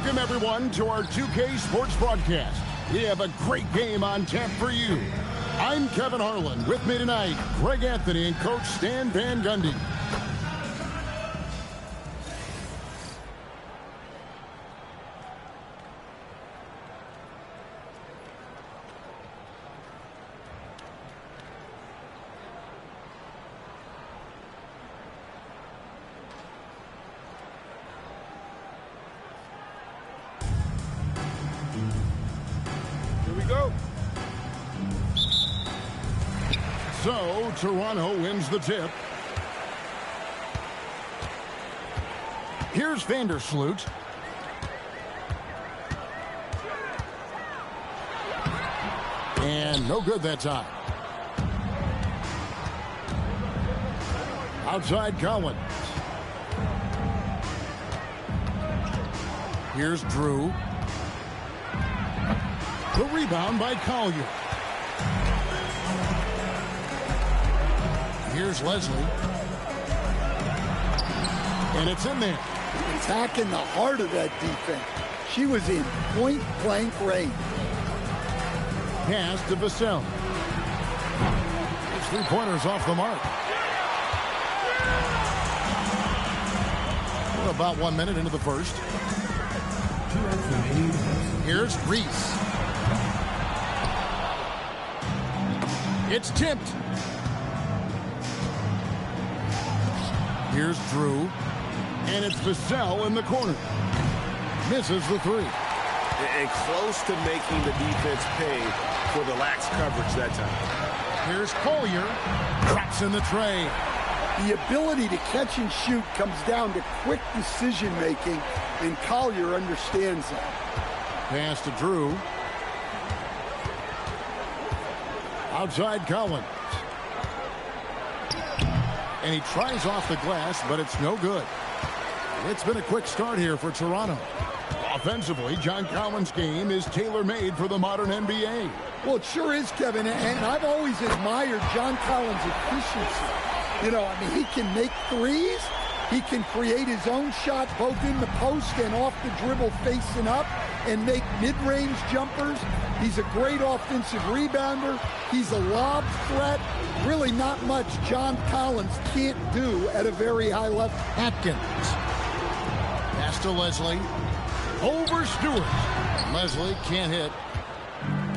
Welcome, everyone, to our 2K Sports broadcast. We have a great game on tap for you. I'm Kevin Harlan. With me tonight, Greg Anthony and Coach Stan Van Gundy. So, Toronto wins the tip. Here's Vandersloot. And no good that time. Outside Collins. Here's Drew. The rebound by Collier. Here's Leslie. And it's in there. Attacking the heart of that defense. She was in point-blank range. Pass to Vassell. His three-pointers off the mark. We're about 1 minute into the first. Here's Reese. It's tipped. Here's Drew. And it's Vassell in the corner. Misses the three. And close to making the defense pay for the lax coverage that time. Here's Collier. Drops in the tray. The ability to catch and shoot comes down to quick decision-making, and Collier understands that. Pass to Drew. Outside Collins. And he tries off the glass, but it's no good. It's been a quick start here for Toronto. Offensively, John Collins' game is tailor-made for the modern NBA. Well, it sure is, Kevin, and I've always admired John Collins' efficiency. You know, I mean, he can make threes. He can create his own shot both in the post and off the dribble facing up and make mid-range jumpers. He's a great offensive rebounder. He's a lob threat. Really not much John Collins can't do at a very high level. Atkins. Pass to Leslie. Over Stewart. Leslie can't hit.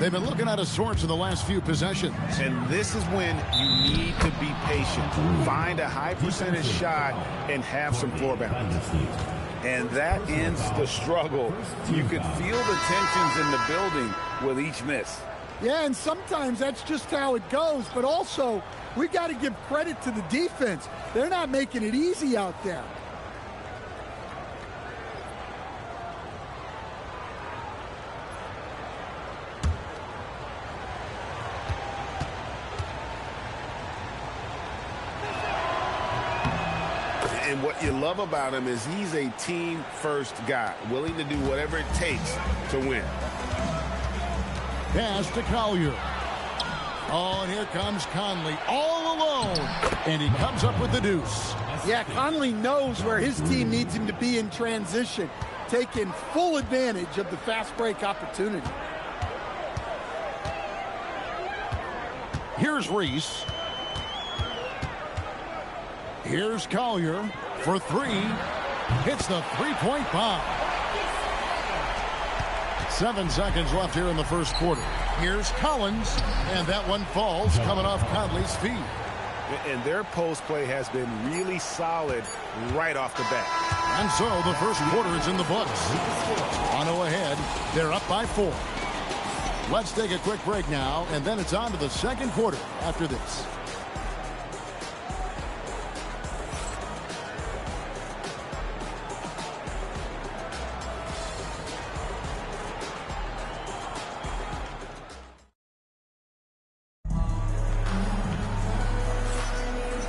They've been looking out of sorts in the last few possessions. And this is when you need to be patient. Find a high percentage shot and have some floor balance. And that ends the struggle. You can feel the tensions in the building with each miss. Yeah, and sometimes that's just how it goes. But also, we got to give credit to the defense. They're not making it easy out there. And what you love about him is he's a team-first guy, willing to do whatever it takes to win. Pass to Collier. Oh, and here comes Conley all alone. And he comes up with the deuce. Yeah, Conley knows where his team needs him to be in transition, taking full advantage of the fast break opportunity. Here's Reese. Here's Collier for three. Hits the three-point bomb. 7 seconds left here in the first quarter. Here's Collins, and that one falls coming off Conley's feet. And their post play has been really solid right off the bat. And so the first quarter is in the books. Toronto ahead. They're up by 4. Let's take a quick break now, and then it's on to the second quarter after this.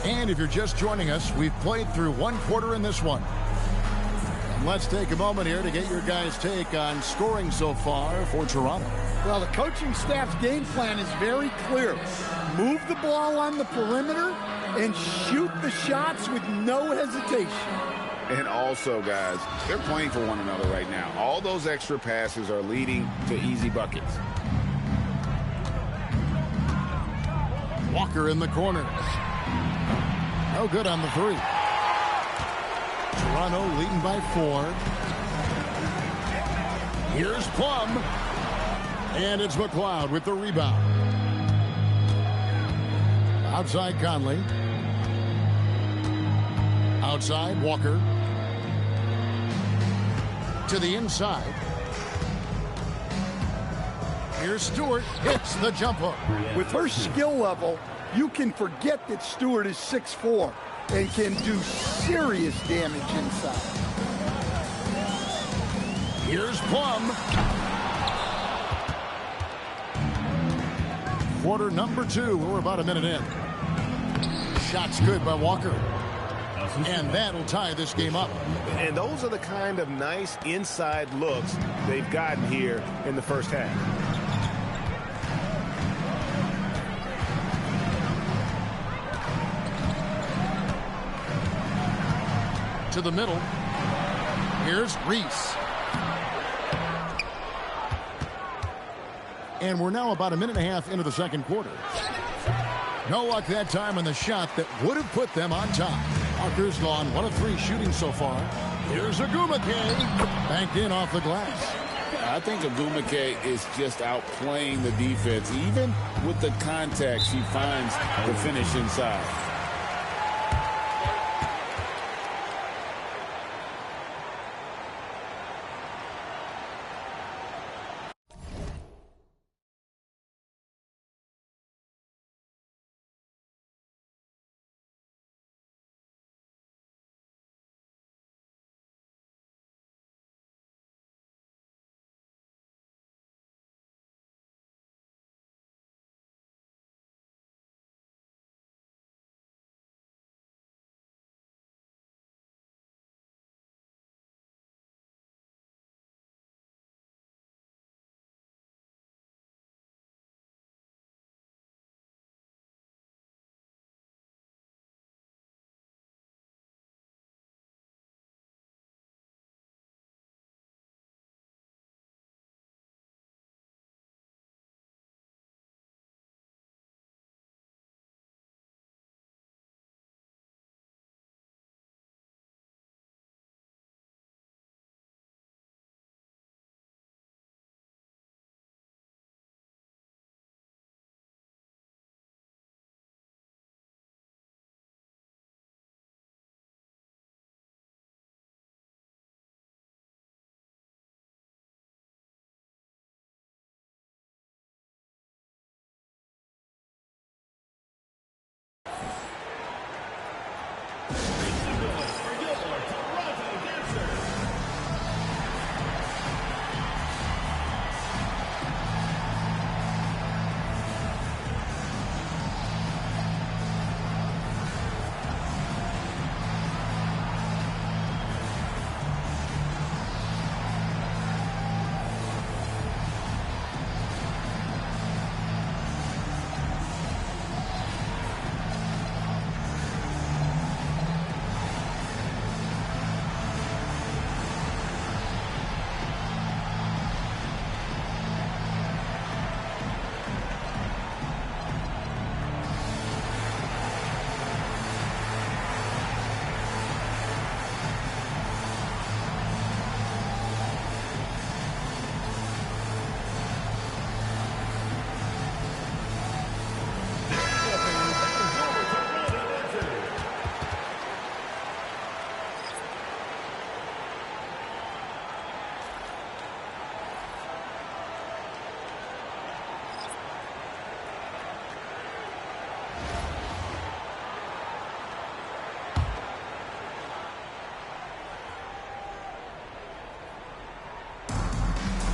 And if you're just joining us, we've played through one quarter in this one. And let's take a moment here to get your guys' take on scoring so far for Toronto. Well, the coaching staff's game plan is very clear. Move the ball on the perimeter and shoot the shots with no hesitation. And also, guys, they're playing for one another right now. All those extra passes are leading to easy buckets. Walker in the corner. No good on the three. Toronto leading by 4. Here's Plum. And it's McLeod with the rebound. Outside Conley. Outside Walker. To the inside. Here's Stewart. Hits the jump hook. With her skill level, you can forget that Stewart is 6'4" and can do serious damage inside. Here's Plum. Quarter number 2. We're about a minute in. Shot's good by Walker. And that'll tie this game up. And those are the kind of nice inside looks they've gotten here in the first half. To the middle. Here's Reese. And we're now about a minute and a half into the second quarter. No luck that time on the shot that would have put them on top. Walker's gone 1 of 3 shooting so far. Here's Agumake. Banked in off the glass. I think Agumake is just outplaying the defense. Even with the contact, she finds the finish inside.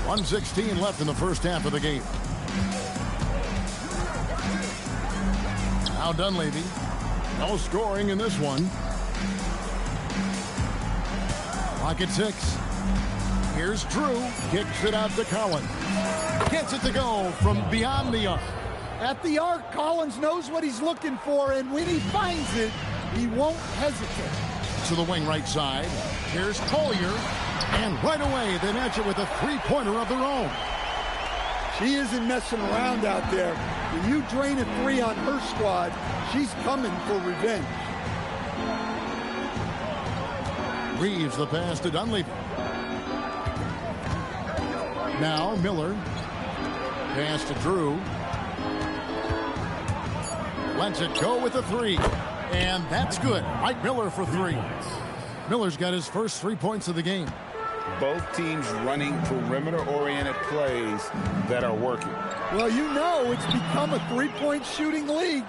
.116 left in the first half of the game. Now Dunleavy. No scoring in this one. Clock at 6. Here's Drew. Kicks it out to Collins. Gets it to go from beyond the arc. At the arc, Collins knows what he's looking for, and when he finds it, he won't hesitate. to the wing right side. Here's Collier. And right away, they match it with a three-pointer of their own. She isn't messing around out there. When you drain a three on her squad, she's coming for revenge. Reeves the pass to Dunleavy. Now Miller. Pass to Drew. Lets it go with a three. And that's good. Mike Miller for three. Miller's got his first 3 points of the game. Both teams running perimeter-oriented plays that are working. Well, you know it's become a three-point shooting league.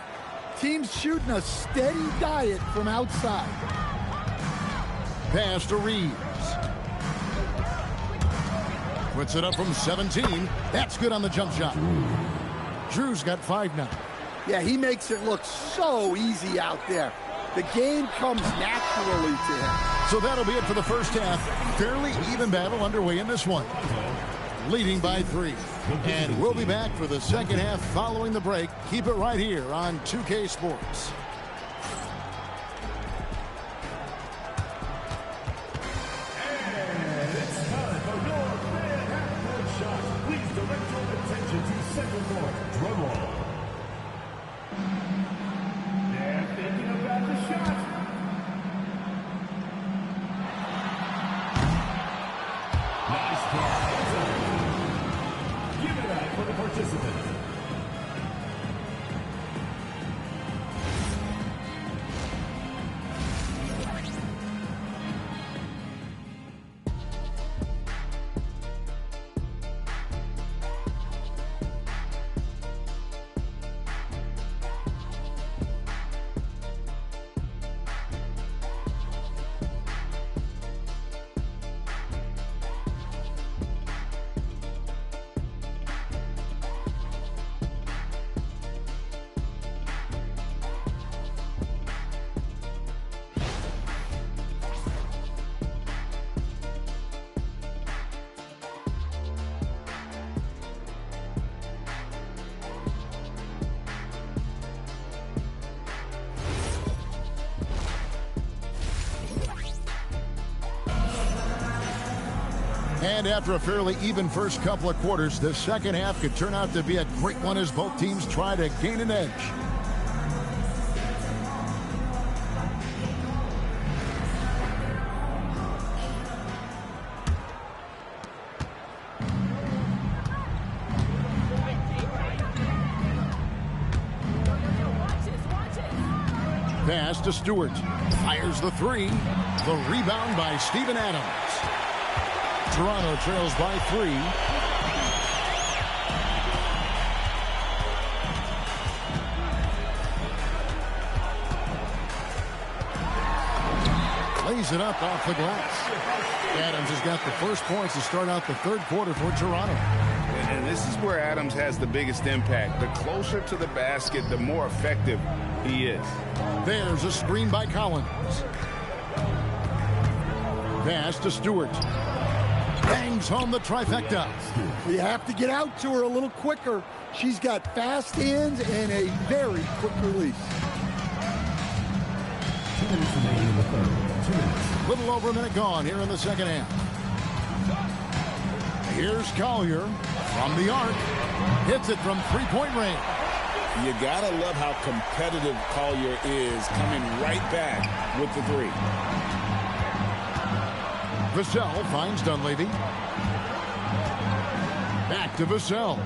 Teams shooting a steady diet from outside. Pass to Reeves. Puts it up from 17. That's good on the jump shot. Drew's got 5 now. Yeah, he makes it look so easy out there. The game comes naturally to him. So that'll be it for the first half. Fairly even battle underway in this one. Leading by 3. And we'll be back for the second half following the break. Keep it right here on 2K Sports. And it's time for your fan half-court shot. Please direct your attention to second court. Drum roll. They're thinking about the shot. Nice pass. Give it up for the participant. And after a fairly even first couple of quarters, the second half could turn out to be a great one as both teams try to gain an edge. Pass to Stewart. Fires the three. The rebound by Steven Adams. Toronto trails by 3. Lays it up off the glass. Adams has got the first points to start out the third quarter for Toronto. And this is where Adams has the biggest impact. The closer to the basket, the more effective he is. There's a screen by Collins. Pass to Stewart. Bangs home the trifecta. You have to get out to her a little quicker. She's got fast hands and a very quick release. 2 minutes remaining in the third. 2 minutes. Little over a minute gone here in the second half. Here's Collier from the arc. Hits it from three-point range. You gotta love how competitive Collier is, coming right back with the three. Vassell finds Dunleavy. Back to Vassell.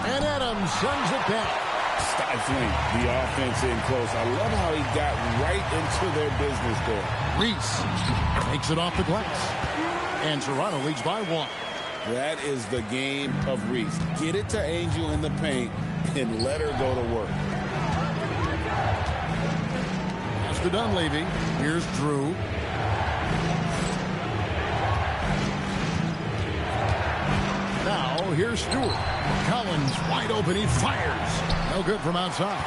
And Adams sends it back. Stifling the offense in close. I love how he got right into their business there. Reese takes it off the glass. And Toronto leads by 1. That is the game of Reese. Get it to Angel in the paint and let her go to work. Pass to Dunleavy. Here's Drew. Now, here's Stewart. Collins wide open. He fires. No good from outside.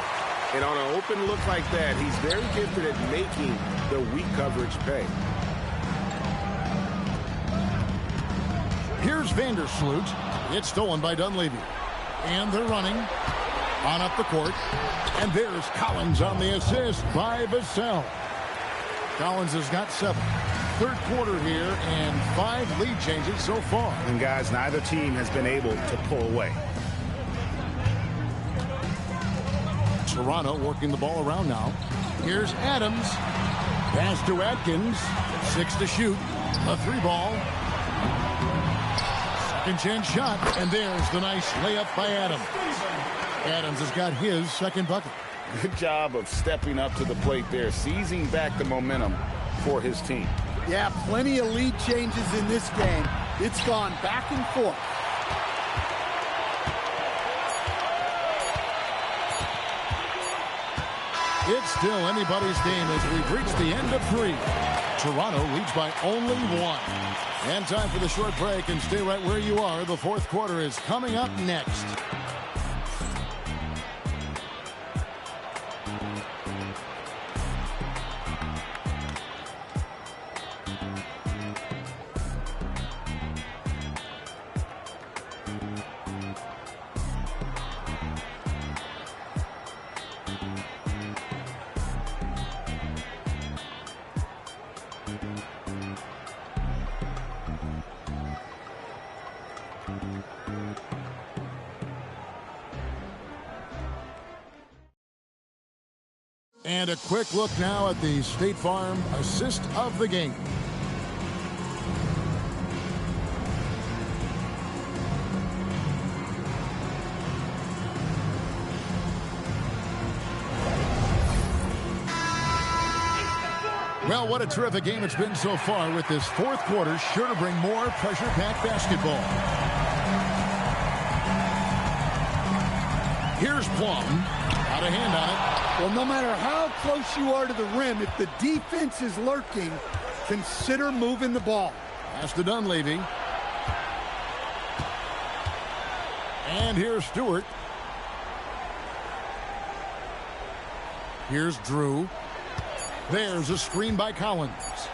And on an open look like that, he's very gifted at making the weak coverage pay. Here's Vandersloot. It's stolen by Dunleavy. And they're running on up the court. And there's Collins on the assist by Vassell. Collins has got 7. Third quarter here and 5 lead changes so far. And guys, neither team has been able to pull away. Toronto working the ball around now. Here's Adams. Pass to Atkins. 6 to shoot. A 3-ball. Second chance shot. And there's the nice layup by Adams. Adams has got his second bucket. Good job of stepping up to the plate there, seizing back the momentum for his team. Yeah, plenty of lead changes in this game. It's gone back and forth. It's still anybody's game as we've reached the end of 3. Toronto leads by only 1. And time for the short break, and stay right where you are. The fourth quarter is coming up next. And a quick look now at the State Farm assist of the game. Well, what a terrific game it's been so far, with this fourth quarter sure to bring more pressure-packed basketball. Here's Plum. Out of hand on it. Well, no matter how close you are to the rim, if the defense is lurking, consider moving the ball. Pass to Dunleavy. And here's Stewart. Here's Drew. There's a screen by Collins.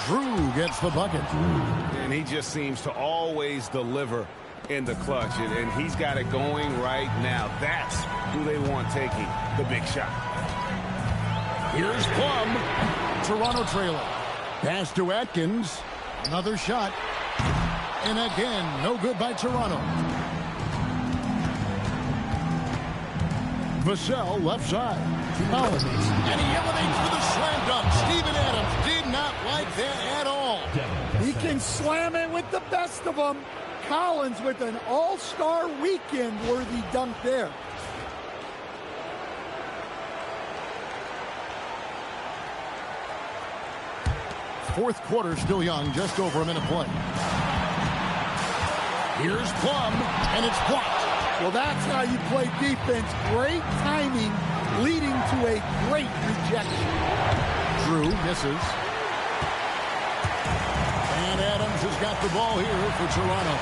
Drew gets the bucket. And he just seems to always deliver in the clutch, and he's got it going right now. That's who they want taking the big shot. Here's Plum. Toronto trailer. Pass to Atkins. Another shot. And again, no good by Toronto. Vassell left side. Collins. And he elevates for the slam dunk. Steven Adams did not like that at all. He can slam it with the best of them. Collins with an all-star weekend-worthy dunk there. Fourth quarter still young, just over a minute play. Here's Plum, and it's blocked. Well, that's how you play defense. Great timing, leading to a great rejection. Drew misses. And Adams has got the ball here for Toronto.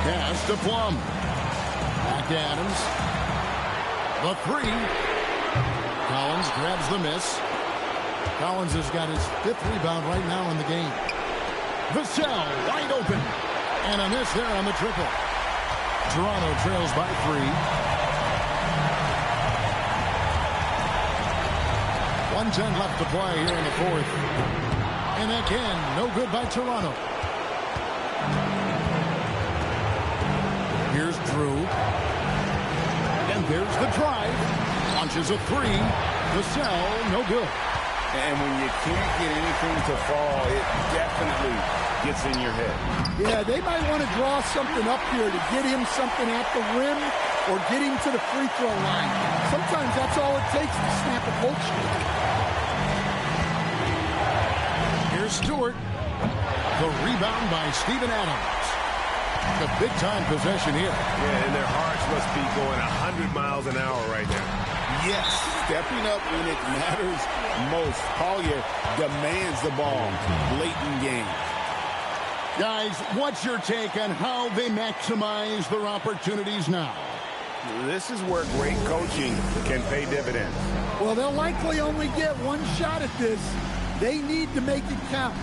Pass to Plum. Back to Adams. The 3. Collins grabs the miss. Collins has got his 5th rebound right now in the game. Vassell wide open. And a miss there on the triple. Toronto trails by 3. 1:10 left to play here in the fourth. And again, no good by Toronto. Here's Drew. And there's the drive. Launches a 3. Vassell, no good. And when you can't get anything to fall, it definitely gets in your head. Yeah, they might want to draw something up here to get him something at the rim or get him to the free throw line. Sometimes that's all it takes to snap a cold streak. Here's Stewart. The rebound by Steven Adams. A big-time possession here. Yeah, and their hearts must be going 100 miles an hour right now. Yes, stepping up when it matters most. Collier demands the ball late in game. Guys, what's your take on how they maximize their opportunities now? This is where great coaching can pay dividends. Well, they'll likely only get one shot at this. They need to make it count.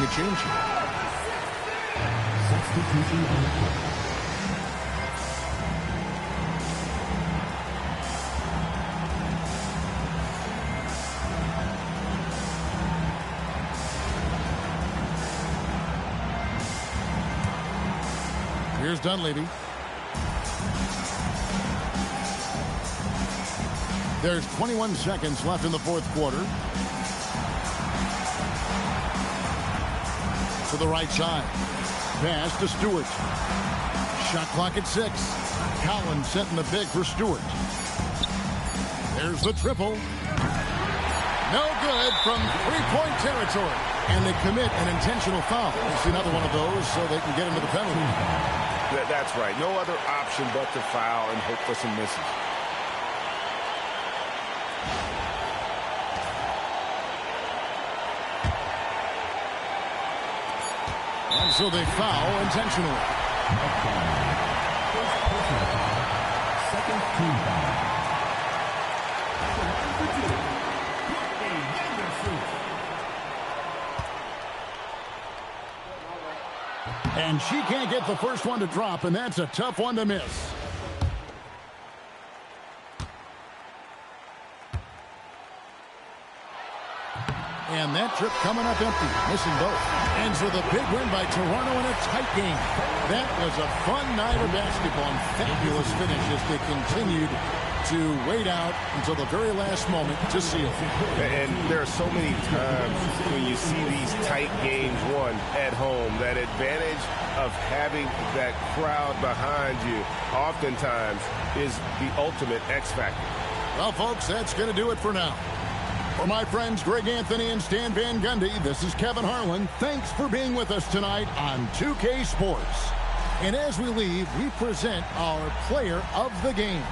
a change here. Substitution on the court. Here's Dunleavy. There's 21 seconds left in the fourth quarter. To the right side. Pass to Stewart. Shot clock at 6. Collins setting the big for Stewart. There's the triple. No good from three-point territory. And they commit an intentional foul. It's another one of those so they can get into the penalty. That's right. No other option but to foul and hope for some misses. And so they foul intentionally. Second team foul. And she can't get the first one to drop, and that's a tough one to miss. And that trip coming up empty, missing both. Ends with a big win by Toronto in a tight game. That was a fun night of basketball and fabulous finish as they continued to wait out until the very last moment to seal. And there are so many times when you see these tight games won at home, that advantage of having that crowd behind you oftentimes is the ultimate X factor. Well, folks, that's going to do it for now. For my friends Greg Anthony and Stan Van Gundy, this is Kevin Harlan. Thanks for being with us tonight on 2K Sports. And as we leave, we present our player of the game.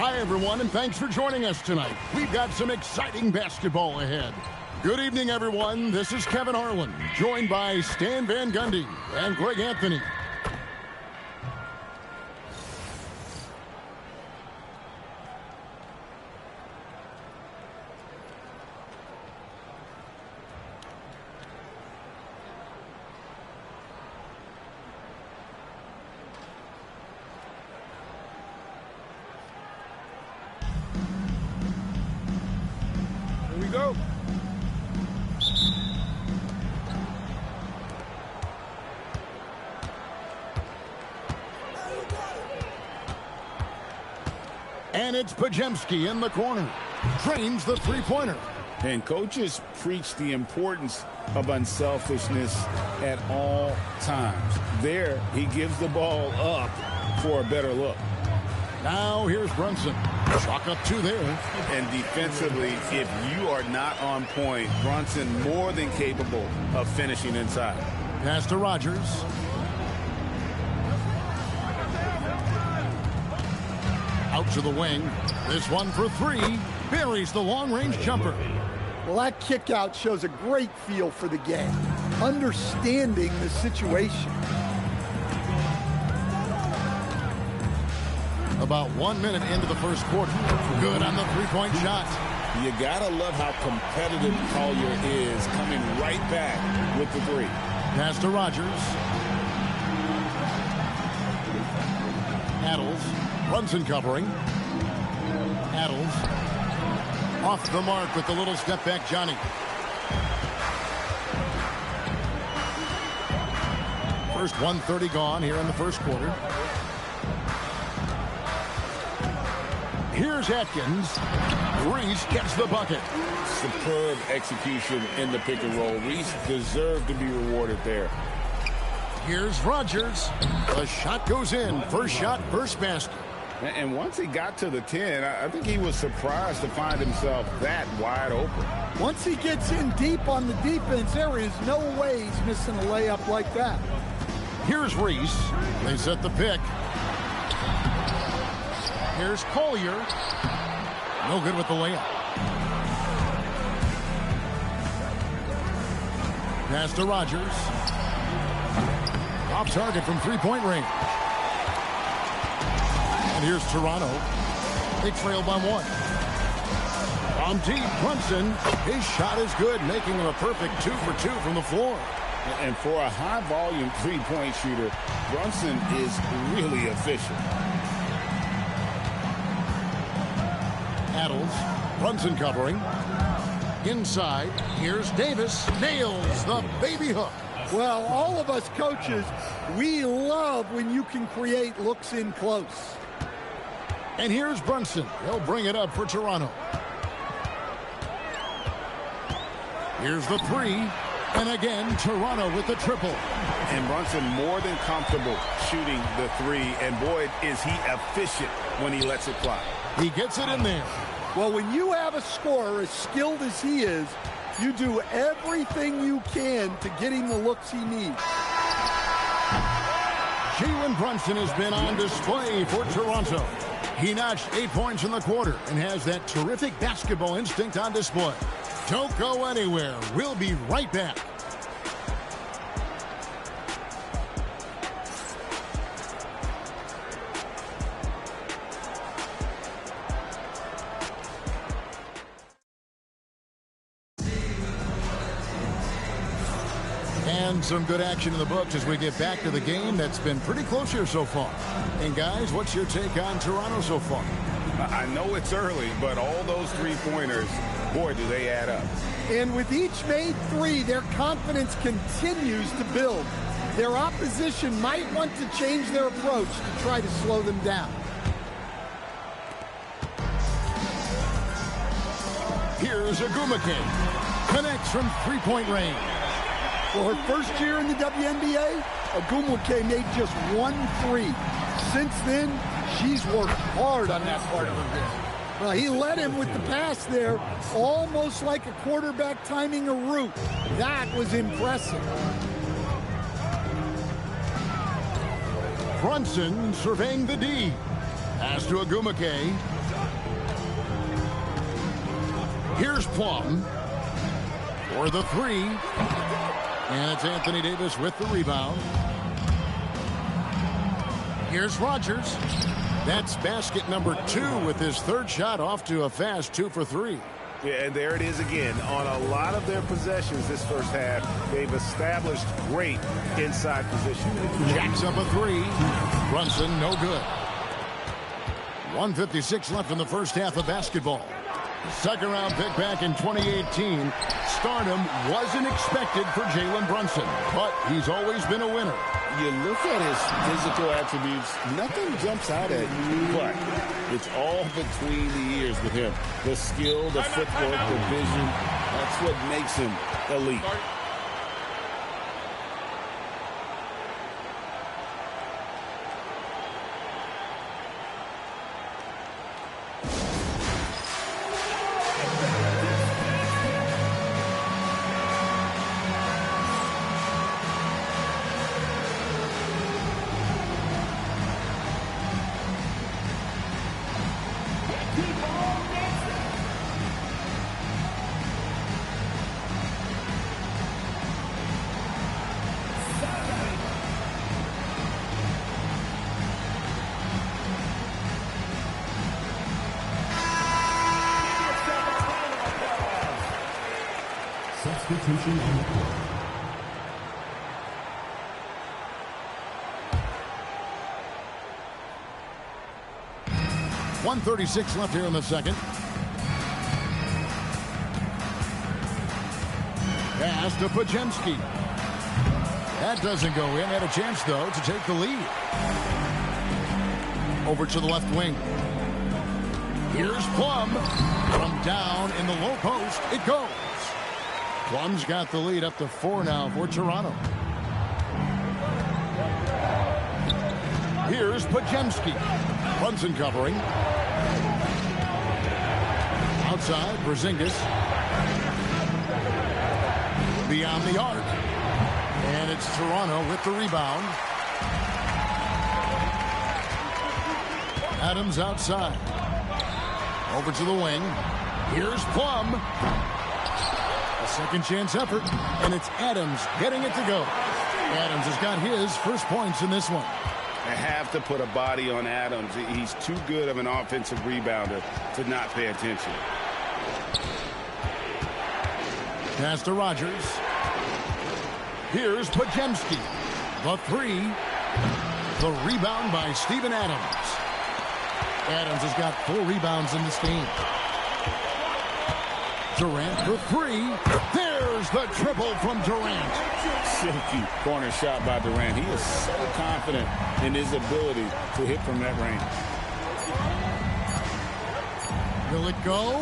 Hi, everyone, and thanks for joining us tonight. We've got some exciting basketball ahead. Good evening, everyone. This is Kevin Harlan, joined by Stan Van Gundy and Greg Anthony. Go. And it's Pajemski in the corner. Drains the three-pointer. And coaches preach the importance of unselfishness at all times. There, he gives the ball up for a better look. Now here's Brunson. Chalk up two there. And defensively, if you are not on point, Brunson more than capable of finishing inside. Pass to Rogers. Out to the wing. This one for three. Buries the long-range jumper. Well, that kick out shows a great feel for the game, understanding the situation. About 1 minute into the first quarter. Good on the three-point shot. You gotta love how competitive Collier is, coming right back with the three. Pass to Rogers. Addles. Brunson covering. Addles. Off the mark with the little step back, Johnny. First 1:30 gone here in the first quarter. Here's Atkins. Reese gets the bucket. Superb execution in the pick and roll. Reese deserved to be rewarded there. Here's Rogers. The shot goes in. First shot, first basket. And once he got to the 10, I think he was surprised to find himself that wide open. Once he gets in deep on the defense, there is no way he's missing a layup like that. Here's Reese. They set the pick. Here's Collier. No good with the layup. Pass to Rogers. Off target from three-point range. And here's Toronto. They trail by one. From deep, Brunson. His shot is good, making him a perfect 2 for 2 from the floor. And for a high-volume three-point shooter, Brunson is really efficient. Addles. Brunson covering. Inside. Here's Davis. Nails the baby hook. Well, all of us coaches, we love when you can create looks in close. And here's Brunson. He'll bring it up for Toronto. Here's the three. And again, Toronto with the triple. And Brunson more than comfortable shooting the three. And boy, is he efficient when he lets it fly. He gets it in there. Well, when you have a scorer as skilled as he is, you do everything you can to get him the looks he needs. Jalen Brunson has been on display for Toronto. He notched 8 points in the quarter and has that terrific basketball instinct on display. Don't go anywhere. We'll be right back. And some good action in the books as we get back to the game that's been pretty close here so far. And guys, what's your take on Toronto so far? I know it's early, but all those three-pointers, boy, do they add up. And with each made three, their confidence continues to build. Their opposition might want to change their approach to try to slow them down. Here's Agumake. Connects from three-point range. For her first year in the WNBA, Agumake made just 1 3. Since then, she's worked hard on that part of her game. Well, he led him with the pass there, almost like a quarterback timing a route. That was impressive. Brunson surveying the D. Pass to Agumake. Here's Plum for the three. And it's Anthony Davis with the rebound. Here's Rogers. That's basket number 2 with his third shot off to a fast 2 for 3. Yeah, and there it is again. On a lot of their possessions this first half, they've established great inside position. Jacks up a 3. Brunson, no good. 1:56 left in the first half of basketball. Second round pick back in 2018. Stardom wasn't expected for Jalen Brunson, but he's always been a winner. You look at his physical attributes, nothing jumps out at you, but it's all between the ears with him. The skill, the footwork, the vision, that's what makes him elite. Substitution on the court. 1:36 left here in the second. Pass to Pajemski. That doesn't go in. Had a chance, though, to take the lead. Over to the left wing. Here's Plum. From down in the low post, it goes. Plum's got the lead up to 4 now for Toronto. Here's Pajemski. Brunson covering. Outside, Porzingis. Beyond the arc. And it's Toronto with the rebound. Adams outside. Over to the wing. Here's Plum. A second chance effort. And it's Adams getting it to go. Adams has got his first points in this one. I have to put a body on Adams. He's too good of an offensive rebounder to not pay attention. Pass to Rogers. Here's Pajemski. The three. The rebound by Steven Adams. Adams has got 4 rebounds in this game. Durant for 3. There's the triple from Durant. Silky corner shot by Durant. He is so confident in his ability to hit from that range. Will it go?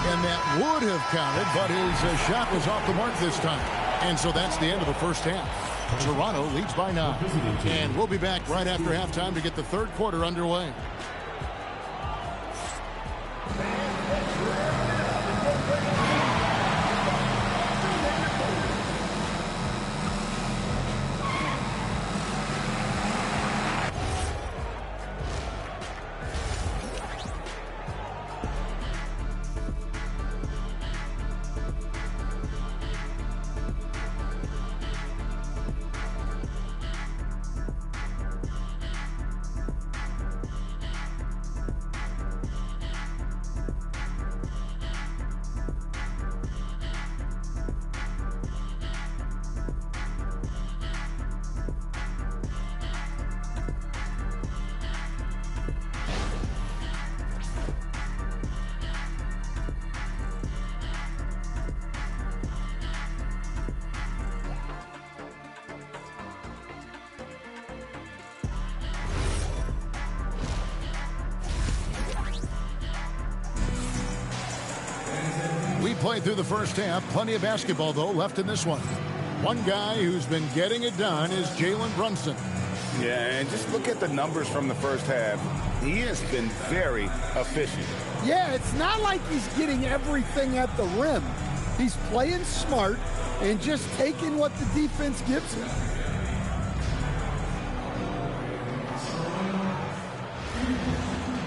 And that would have counted, but his shot was off the mark this time. And so that's the end of the first half. Toronto leads by 9. And we'll be back right after halftime to get the third quarter underway. Played through the first half. Plenty of basketball, though, left in this one. One guy who's been getting it done is Jalen Brunson. Yeah, and just look at the numbers from the first half. He has been very efficient. Yeah, it's not like he's getting everything at the rim. He's playing smart and just taking what the defense gives him.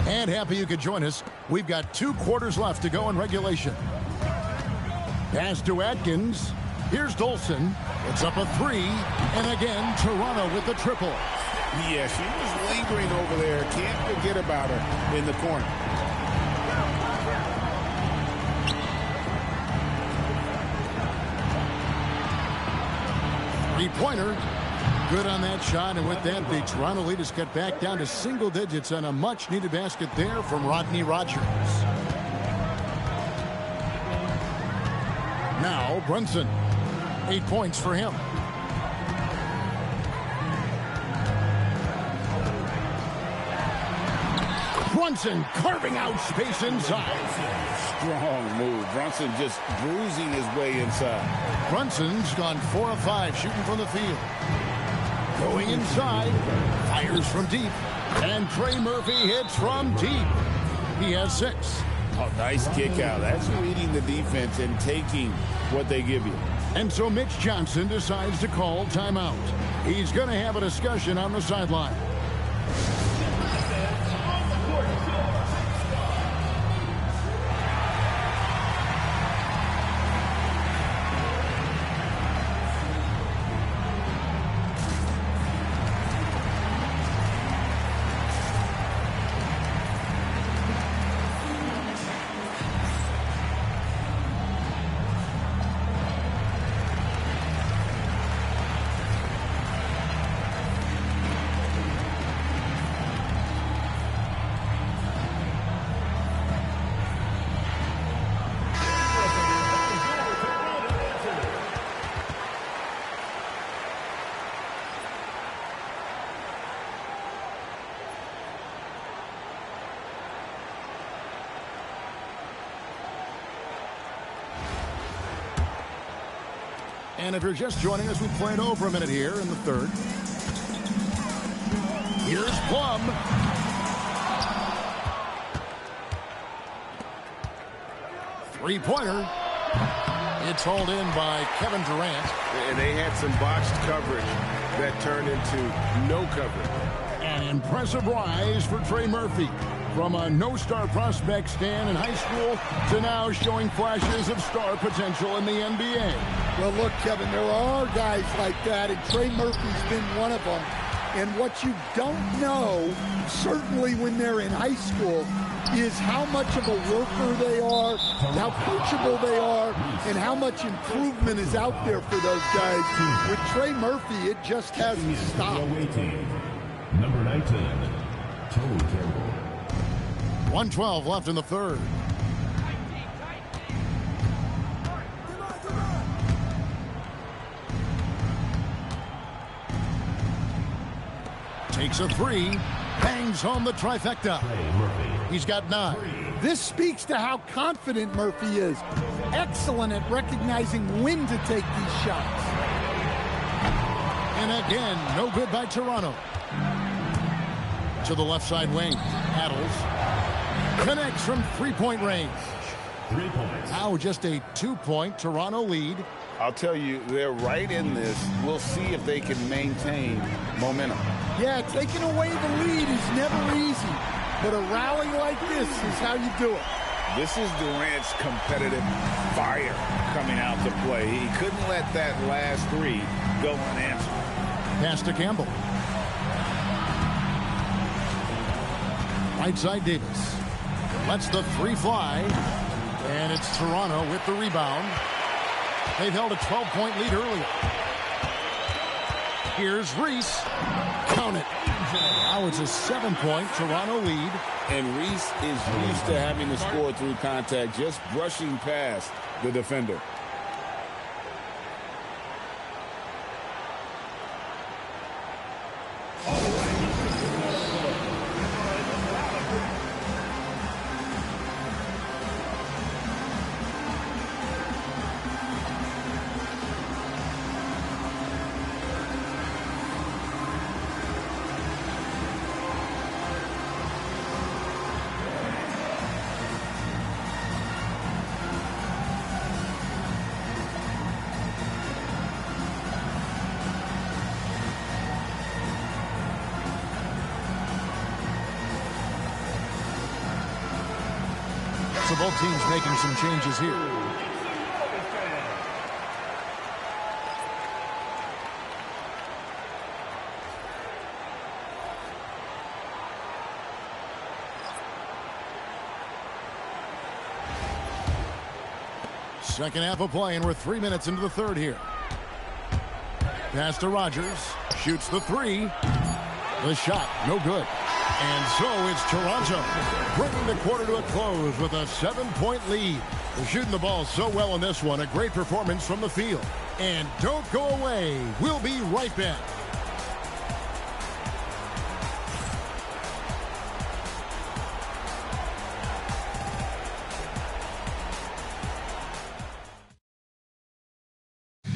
And happy you could join us. We've got 2 quarters left to go in regulation. Pass to Atkins. Here's Dolson. It's up a 3. And again, Toronto with the triple. Yeah, she was lingering over there. Can't forget about her in the corner. Three-pointer. Good on that shot, and with that, the Toronto lead is cut back down to single digits on a much-needed basket there from Rodney Rogers. Now, Brunson. 8 points for him. Brunson carving out space inside. Strong move. Brunson just bruising his way inside. Brunson's gone 4 of 5 shooting from the field. Going inside, fires from deep, and Trey Murphy hits from deep. He has 6. Oh, nice kick out. That's reading the defense and taking what they give you. And so Mitch Johnson decides to call timeout. He's going to have a discussion on the sideline. And if you're just joining us, we played over a minute here in the third. Here's Plum. Three-pointer. It's hauled in by Kevin Durant. And they had some botched coverage that turned into no coverage. An impressive rise for Trey Murphy. From a no-star prospect stand in high school to now showing flashes of star potential in the NBA. Well, look, Kevin, there are guys like that, and Trey Murphy's been one of them. And what you don't know, certainly when they're in high school, is how much of a worker they are, how coachable they are, and how much improvement is out there for those guys. With Trey Murphy, it just hasn't stopped. Number 19, Tony Campbell. 1:12 left in the third. Takes a 3, bangs home the trifecta. He's got 9. This speaks to how confident Murphy is. Excellent at recognizing when to take these shots. And again, no good by Toronto. To the left side wing. Addles connects from three-point range. 3 points. Now just a 2-point Toronto lead. I'll tell you, they're right in this. We'll see if they can maintain momentum. Yeah, taking away the lead is never easy, but a rally like this is how you do it. This is Durant's competitive fire coming out to play. He couldn't let that last 3 go unanswered. Pass to Campbell. Right side Davis. Lets the 3 fly. And it's Toronto with the rebound. They've held a 12-point lead earlier. Here's Reese. Count it. Now it's a 7-point Toronto lead. And Reese is used to having to score through contact, just brushing past the defender. So both teams making some changes here. Second half of play, and we're 3 minutes into the third here. Pass to Rogers. Shoots the three. The shot, no good. And so it's Toronto bringing the quarter to a close with a 7-point lead. They're shooting the ball so well in this one. A great performance from the field. And don't go away. We'll be right back.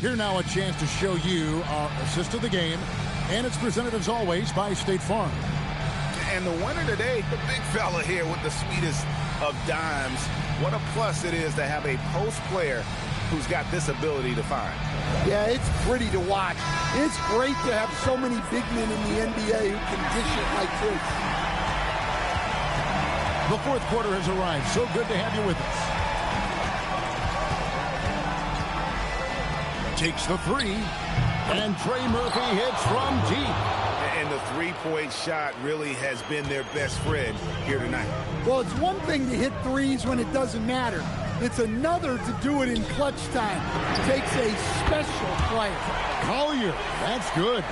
Here now a chance to show you our assist of the game. And it's presented as always by State Farm. And the winner today, the big fella here with the sweetest of dimes. What a plus it is to have a post player who's got this ability to find. Yeah, it's pretty to watch. It's great to have so many big men in the NBA who can dish it like this. The fourth quarter has arrived. So good to have you with us. Takes the three, and Trey Murphy hits from deep. And the three-point shot really has been their best friend here tonight. Well, it's one thing to hit threes when it doesn't matter. It's another to do it in clutch time. It takes a special player. Collier, that's good.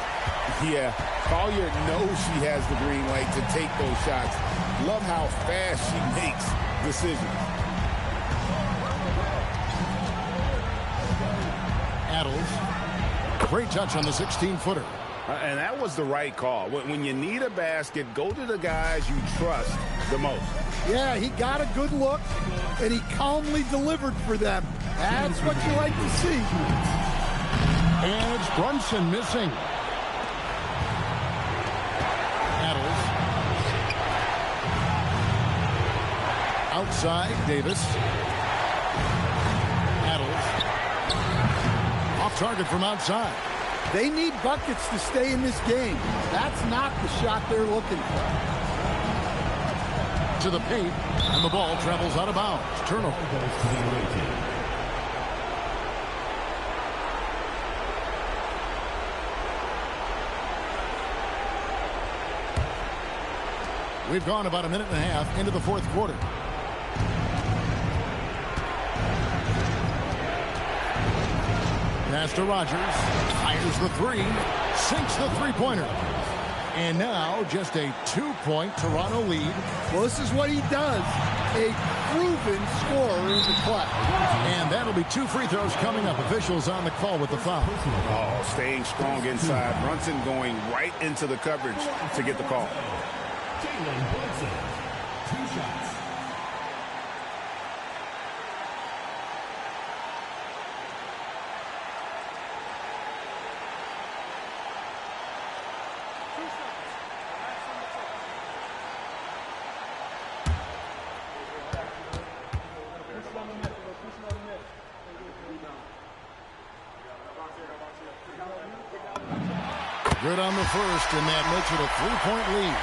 Yeah, Collier knows she has the green light to take those shots. Love how fast she makes decisions. Great touch on the 16-footer. And that was the right call. When you need a basket, go to the guys you trust the most. Yeah, he got a good look, and he calmly delivered for them. That's what you like to see. And it's Brunson missing. Adams. Outside, Davis. Target from outside. They need buckets to stay in this game. That's not the shot they're looking for. To the paint, and the ball travels out of bounds. Turnover. We've gone about a minute and a half into the fourth quarter. Pass to Rogers. Fires the three. Sinks the three-pointer. And now just a 2-point Toronto lead. Well, this is what he does. A proven scorer in the clutch. And that'll be 2 free throws coming up. Officials on the call with the foul. Oh, staying strong inside. Brunson going right into the coverage to get the call. Brunson, 2 shots. Good on the first, and that makes it a 3-point lead.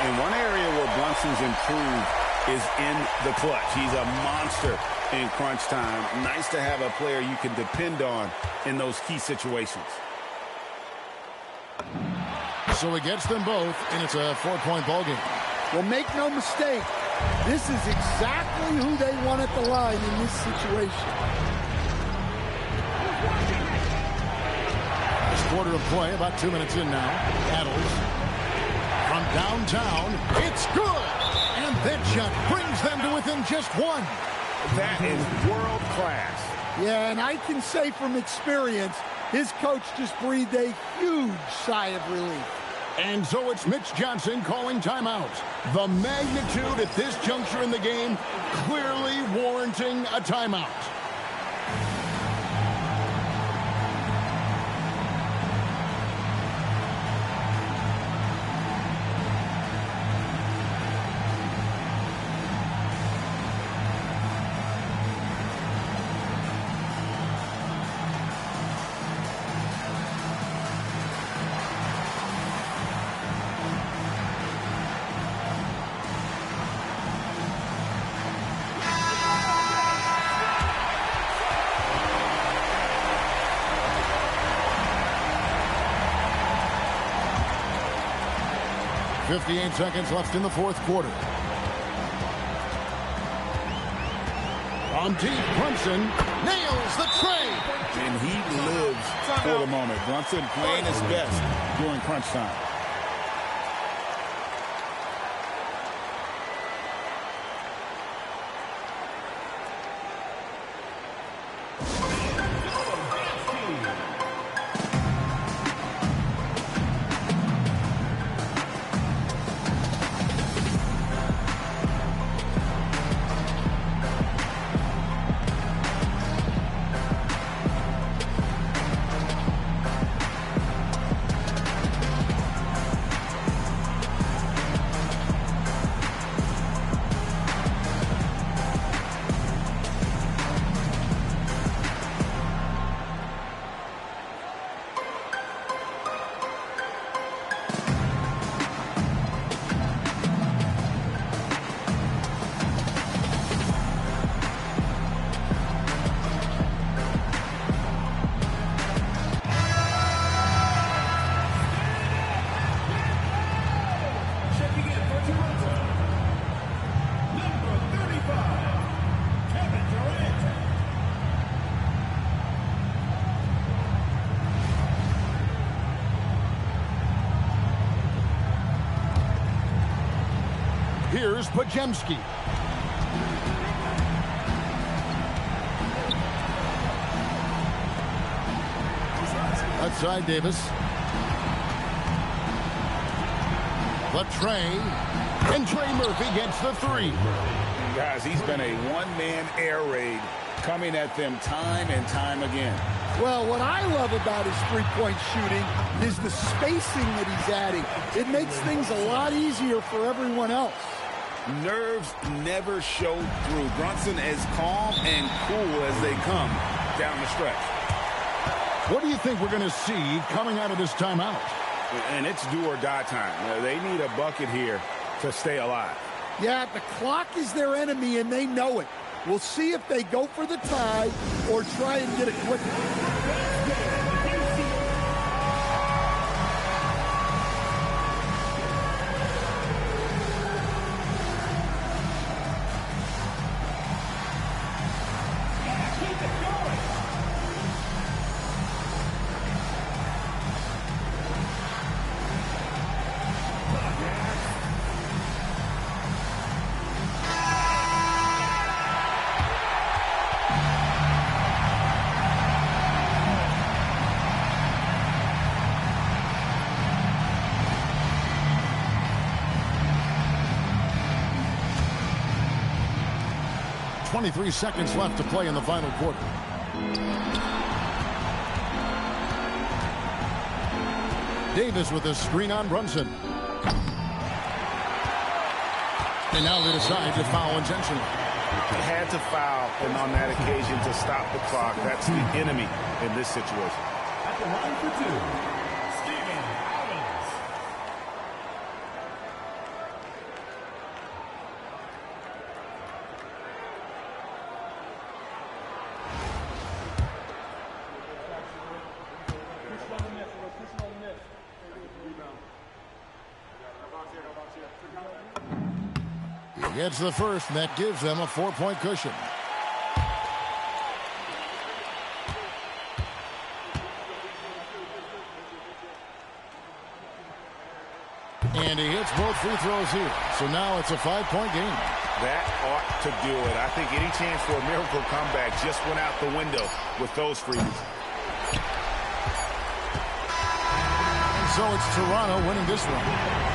And one area where Brunson's improved is in the clutch. He's a monster in crunch time. Nice to have a player you can depend on in those key situations. So he gets them both, and it's a 4-point ballgame. Well, make no mistake, this is exactly who they want at the line in this situation. Quarter of play, about 2 minutes in now. Adams from downtown. It's good! And that shot brings them to within just one. That is world class. Yeah, and I can say from experience, his coach just breathed a huge sigh of relief. And so it's Mitch Johnson calling timeout. The magnitude at this juncture in the game clearly warranting a timeout. 58 seconds left in the fourth quarter. On deep, Brunson nails the trade. And he lives for the moment. Brunson playing his best during crunch time. Here's Pajemski. Outside Davis. Trey. And Trey Murphy gets the three. Guys, he's been a one-man air raid coming at them time and time again. Well, what I love about his three-point shooting is the spacing that he's adding. It makes things a lot easier for everyone else. Nerves never show through. Brunson as calm and cool as they come down the stretch. What do you think we're going to see coming out of this timeout? And it's do or die time. They need a bucket here to stay alive. Yeah, the clock is their enemy, and they know it. We'll see if they go for the tie or try and get it quickly. .23 seconds left to play in the final quarter. Davis with a screen on Brunson. And now they decide to foul intentionally. They had to foul, and on that occasion to stop the clock. That's the enemy in this situation. At the line for two. Gets the first, and that gives them a 4-point cushion. And he hits both free throws here. So now it's a 5-point game. That ought to do it. I think any chance for a miracle comeback just went out the window with those frees. And so it's Toronto winning this one.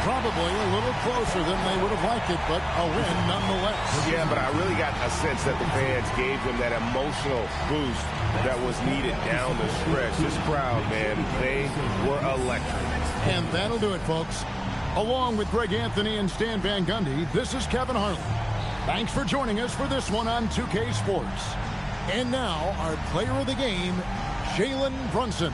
Probably a little closer than they would have liked it, but a win nonetheless. Yeah, but I really got a sense that the fans gave them that emotional boost that was needed down the stretch. This crowd, man, they were electric. And that'll do it, folks. Along with Greg Anthony and Stan Van Gundy, this is Kevin Harlan. Thanks for joining us for this one on 2K Sports. And now, our player of the game, Jalen Brunson.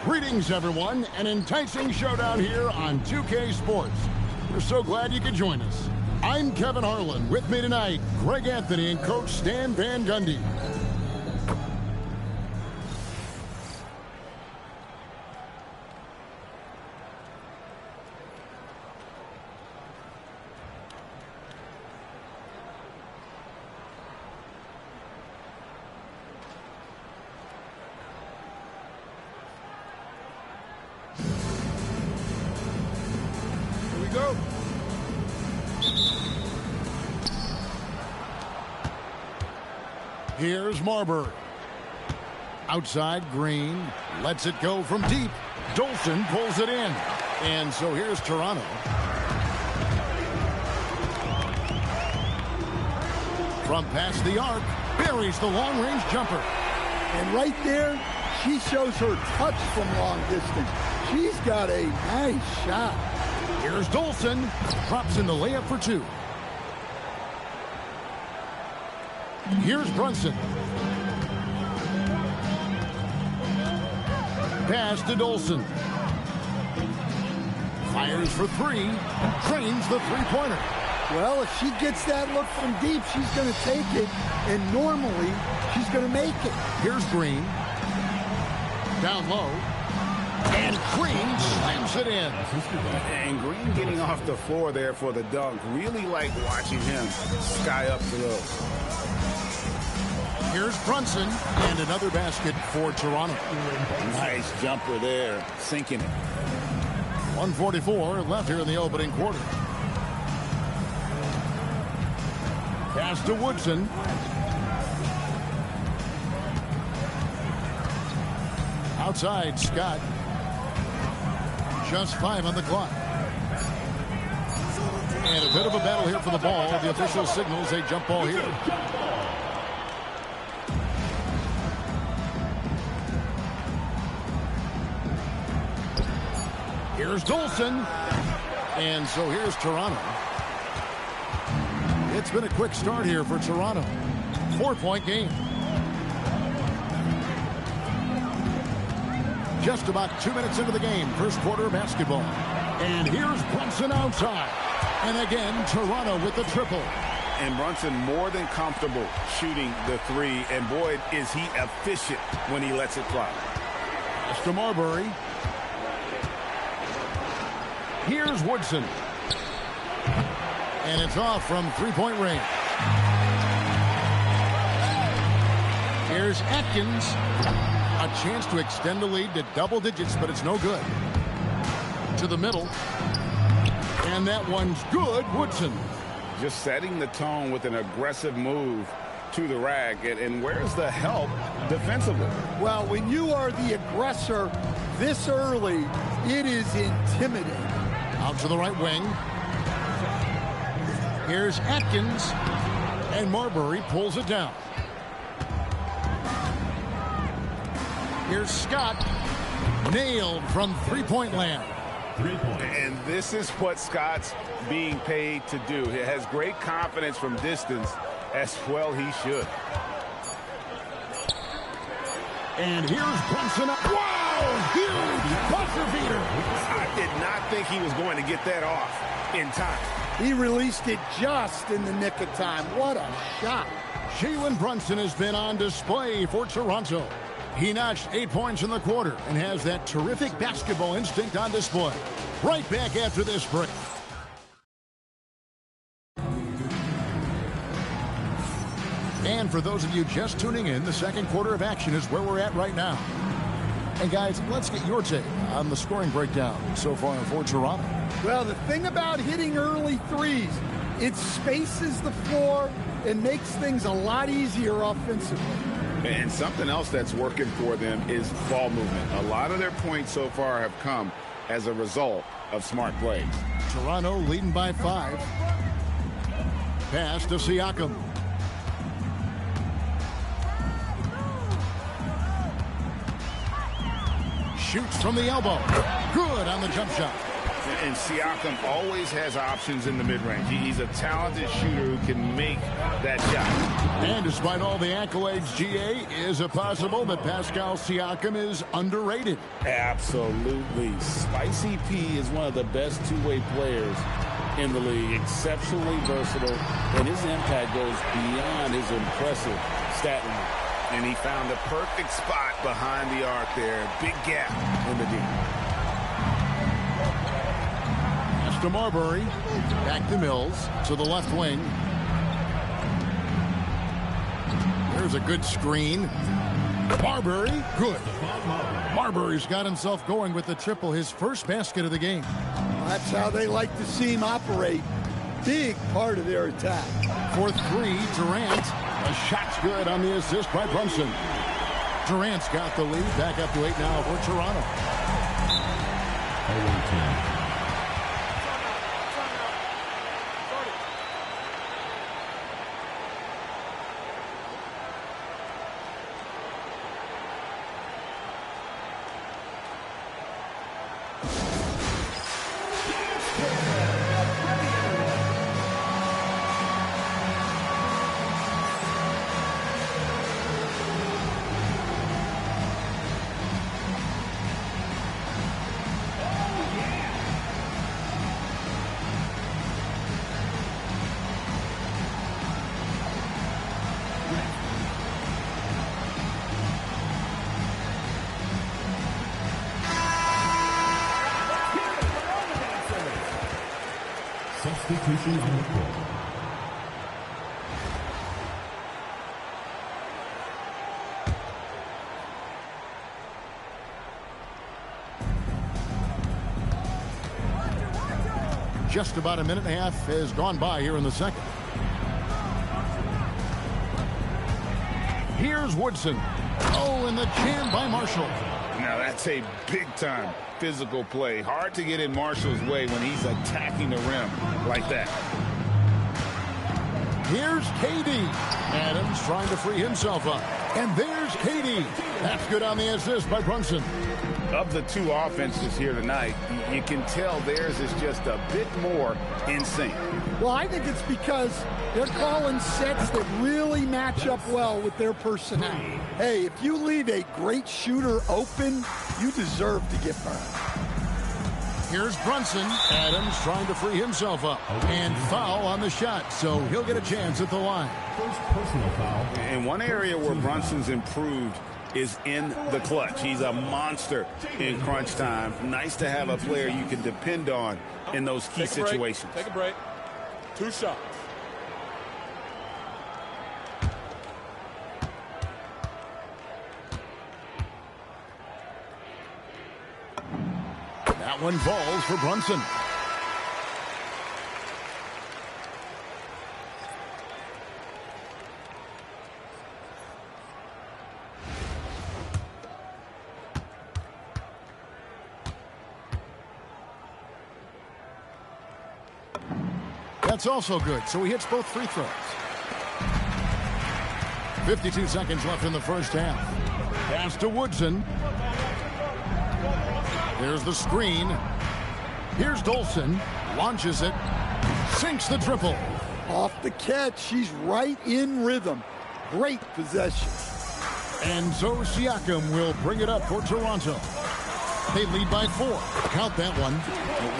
Greetings, everyone. An enticing showdown here on 2K Sports. We're so glad you could join us. I'm Kevin Harlan. With me tonight, Greg Anthony and Coach Stan Van Gundy. Go. Here's Marbury. Outside, Green lets it go from deep. Dolson pulls it in. And so here's Toronto. From past the arc, buries the long-range jumper. And right there, she shows her touch from long distance. She's got a nice shot. Here's Dolson. Drops in the layup for two. Here's Brunson. Pass to Dolson. Fires for three. Trains the three-pointer. Well, if she gets that look from deep, she's going to take it. And normally, she's going to make it. Here's Green. Down low. And Green slams it in. And Green getting off the floor there for the dunk. Really like watching him sky up to those. Here's Brunson. And another basket for Toronto. Nice jumper there, sinking it. 1:44 left here in the opening quarter. Pass to Woodson. Outside, Scott. Just 5 on the clock. And a bit of a battle here for the ball. The official signals a jump ball here. Here's Dolson. And so here's Toronto. It's been a quick start here for Toronto. 4-point game. Just about 2 minutes into the game, first quarter of basketball. And here's Brunson outside. And again, Toronto with the triple. And Brunson more than comfortable shooting the three. And boy, is he efficient when he lets it fly. Pass to Marbury. Here's Woodson. And it's off from three-point range. Here's Atkins. A chance to extend the lead to double digits, but it's no good. To the middle. And that one's good. Woodson. Just setting the tone with an aggressive move to the rack. And where's the help defensively? Well, when you are the aggressor this early, it is intimidating. Out to the right wing. Here's Atkins. And Marbury pulls it down. Here's Scott. Nailed from three-point land. And this is what Scott's being paid to do. He has great confidence from distance, as well he should. And here's Brunson. Wow! Huge buzzer beater. I did not think he was going to get that off in time. He released it just in the nick of time. What a shot. Jalen Brunson has been on display for Toronto. He notched 8 points in the quarter and has that terrific basketball instinct on display. Right back after this break. And for those of you just tuning in, the second quarter of action is where we're at right now. And guys, let's get your take on the scoring breakdown so far for Toronto. Well, the thing about hitting early threes, it spaces the floor and makes things a lot easier offensively. And something else that's working for them is ball movement. A lot of their points so far have come as a result of smart plays. Toronto leading by 5. Pass to Siakam. Shoots from the elbow. Good on the jump shot. And Siakam always has options in the mid-range. He's a talented shooter who can make that shot. And despite all the accolades, GA, is it possible that Pascal Siakam is underrated? Absolutely. Spicy P is one of the best two-way players in the league. Exceptionally versatile, and his impact goes beyond his impressive stat line. And he found the perfect spot behind the arc there. Big gap in the D. To Marbury, back to Mills, to the left wing. There's a good screen. Marbury, good. Marbury's got himself going with the triple, his first basket of the game. That's how they like to see him operate. Big part of their attack. For three, Durant. A shot's good on the assist by Brunson. Durant's got the lead, back up to 8 now for Toronto. Substitutions on the court. Just about a minute and a half has gone by here in the second. Here's Woodson. Oh, and the jam by Marshall. Now that's a big-time physical play. Hard to get in Marshall's way when he's attacking the rim like that. Here's KD. Adams trying to free himself up. And there's KD. That's good on the assist by Brunson. Of the two offenses here tonight, you can tell theirs is just a bit more in sync. Well, I think it's because they're calling sets that really match up well with their personnel. Hey, if you leave a great shooter open, you deserve to get burned. Here's Brunson. Adams trying to free himself up. And foul on the shot, so he'll get a chance at the line. First personal foul. And one area where Brunson's improved is in the clutch. He's a monster in crunch time. Nice to have a player you can depend on in those key situations. Take a break. 2 shots. That one falls for Brunson. That's also good, so he hits both free throws. 52 seconds left in the first half. Pass to Woodson. There's the screen. Here's Dolson. Launches it. Sinks the triple. Off the catch. She's right in rhythm. Great possession. And so Siakam will bring it up for Toronto. They lead by 4. Count that one.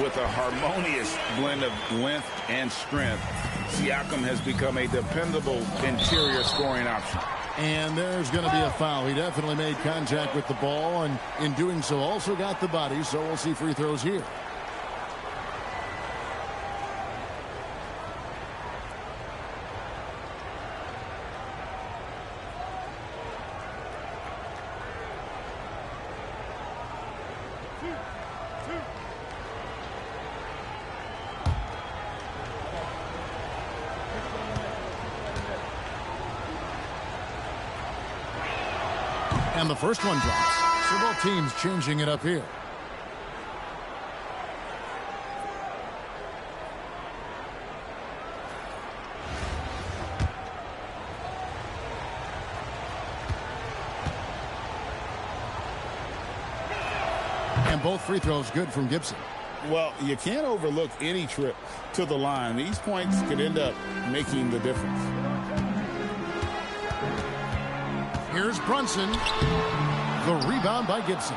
With a harmonious blend of length and strength, Siakam has become a dependable interior scoring option. And there's going to be a foul. He definitely made contact with the ball, and in doing so also got the body, so we'll see free throws here. And the first one drops. So both teams changing it up here. And both free throws good from Gibson. Well, you can't overlook any trip to the line. These points could end up making the difference. Here's Brunson. The rebound by Gibson.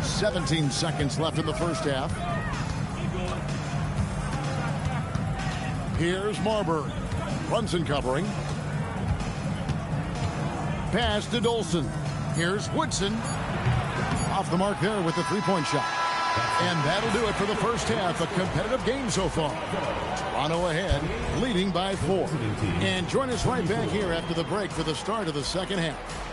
17 seconds left in the first half. Here's Marbury. Brunson covering. Pass to Dolson. Here's Woodson. Off the mark there with the three-point shot. And that'll do it for the first half. A competitive game so far. Toronto ahead, leading by 4. And join us right back here after the break for the start of the second half.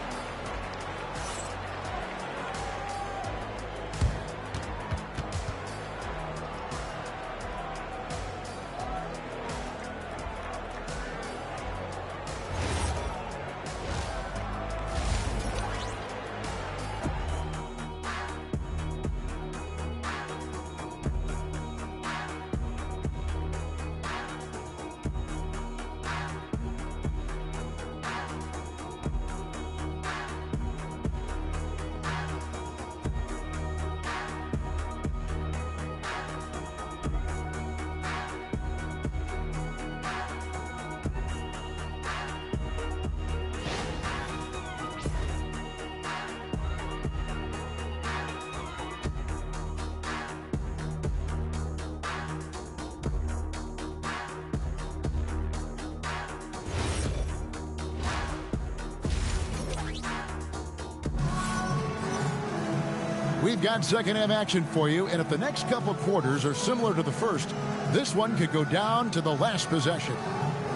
We've got second half action for you, and if the next couple quarters are similar to the first, this one could go down to the last possession.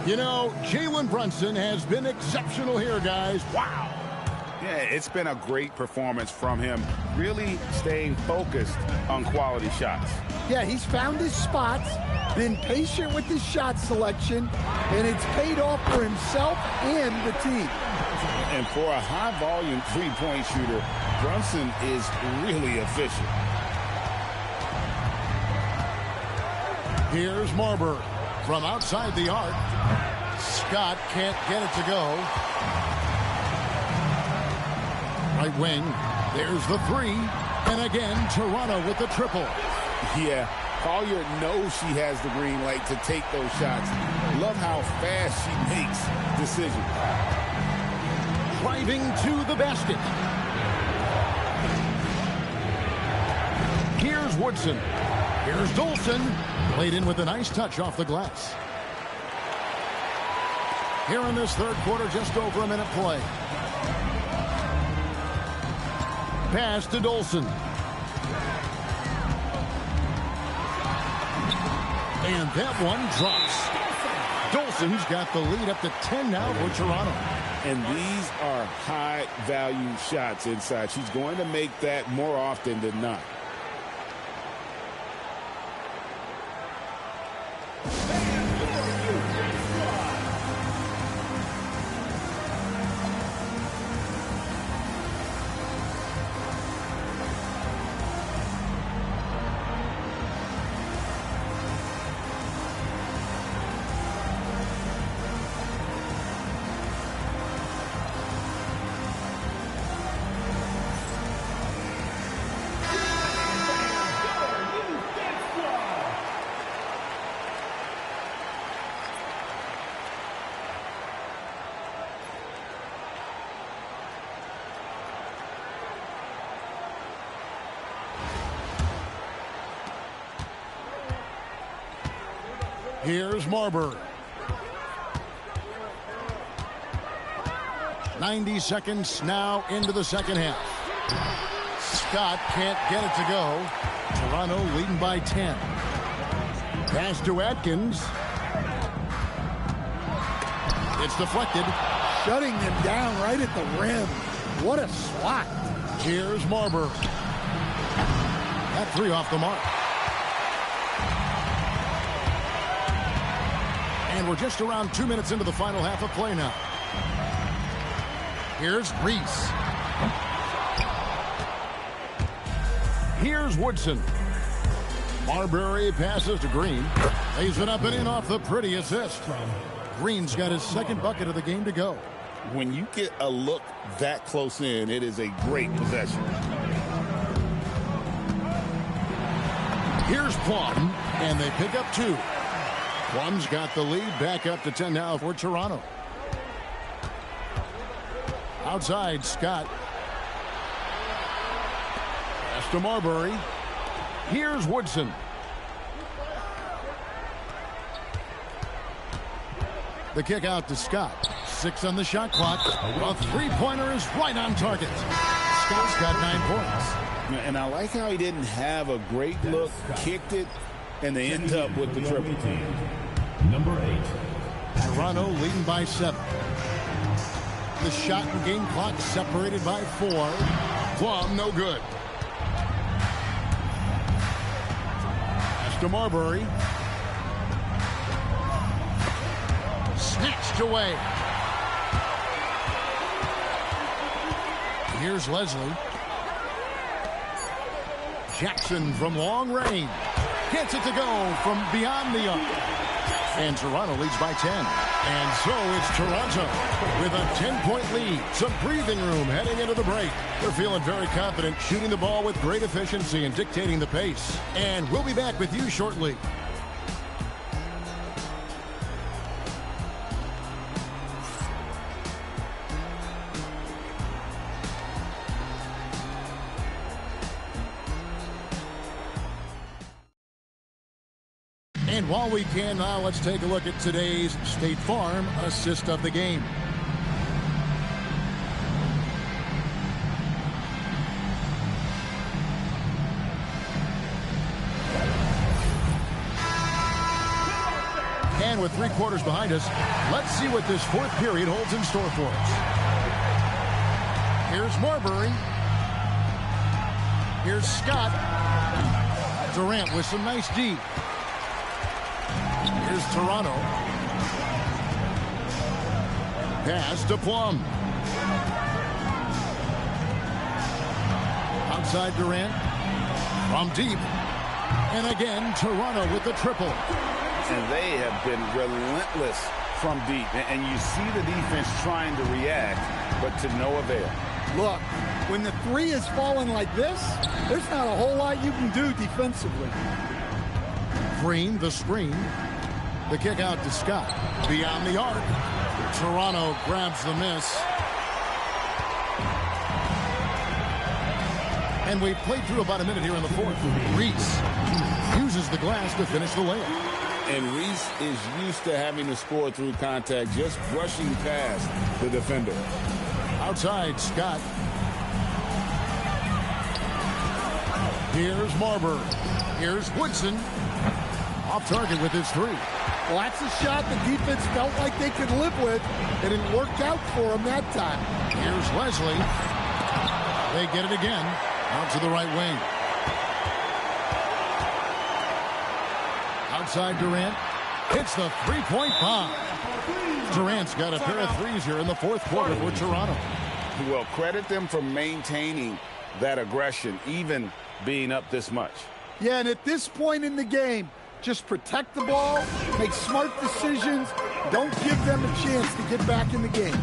You know, Jalen Brunson has been exceptional here, guys. Wow. Yeah, it's been a great performance from him, really staying focused on quality shots. Yeah, he's found his spots, been patient with his shot selection, and it's paid off for himself and the team. And for a high-volume three-point shooter, Brunson is really efficient. Here's Marbury from outside the arc. Scott can't get it to go. Right wing, there's the three. And again, Toronto with the triple. Yeah, Collier knows she has the green light to take those shots. Love how fast she makes decisions. Driving to the basket. Here's Woodson. Here's Dolson. Played in with a nice touch off the glass. Here in this third quarter, just over a minute play. Pass to Dolson. And that one drops. Dolson's got the lead up to 10 now for Toronto. And these are high-value shots inside. She's going to make that more often than not. Here's Marbury. 90 seconds now into the second half. Scott can't get it to go. Toronto leading by 10. Pass to Atkins. It's deflected. Shutting them down right at the rim. What a swat. Here's Marbury. That three off the mark. And we're just around 2 minutes into the final half of play now. Here's Reese. Here's Woodson. Marbury passes to Green. Lays it up and in off the pretty assist. Green's got his second bucket of the game to go. When you get a look that close in, it is a great possession. Here's Plum, and they pick up 2. Plum's got the lead, back up to 10 now for Toronto. Outside, Scott. Pass to Marbury. Here's Woodson. The kick out to Scott. 6 on the shot clock. A three-pointer is right on target. Scott's got 9 points. And I like how he didn't have a great look, kicked it, and they end up with the triple. Number 8. Toronto leading by 7. The shot and game clock separated by 4. Plum, no good. Pass to Marbury. Snatched away. Here's Leslie. Jackson from long range. Gets it to go from beyond the arc. And Toronto leads by 10. And so it's Toronto with a 10-point lead. Some breathing room heading into the break. They're feeling very confident, shooting the ball with great efficiency and dictating the pace. And we'll be back with you shortly. And while we can now, let's take a look at today's State Farm assist of the game. And with 3 quarters behind us, let's see what this 4th period holds in store for us. Here's Marbury. Here's Scott. Durant with some nice D. Here's Toronto. Pass to Plum. Outside Durant. From deep. And again, Toronto with the triple. And they have been relentless from deep. And you see the defense trying to react, but to no avail. Look, when the 3 is falling like this, there's not a whole lot you can do defensively. Green, the screen. The kick out to Scott. Beyond the arc. Toronto grabs the miss. And we've played through about a minute here in the 4th. Reese uses the glass to finish the layup. And Reese is used to having to score through contact, just brushing past the defender. Outside, Scott. Here's Marbury. Here's Woodson. Off target with his 3. Well, that's a shot the defense felt like they could live with. It didn't work out for them that time. Here's Leslie. They get it again. Out to the right wing. Outside Durant. Hits the 3-point bomb. Durant's got a pair of 3s here in the 4th quarter for Toronto. Well, credit them for maintaining that aggression, even being up this much. Yeah, and at this point in the game, just protect the ball, make smart decisions, don't give them a chance to get back in the game.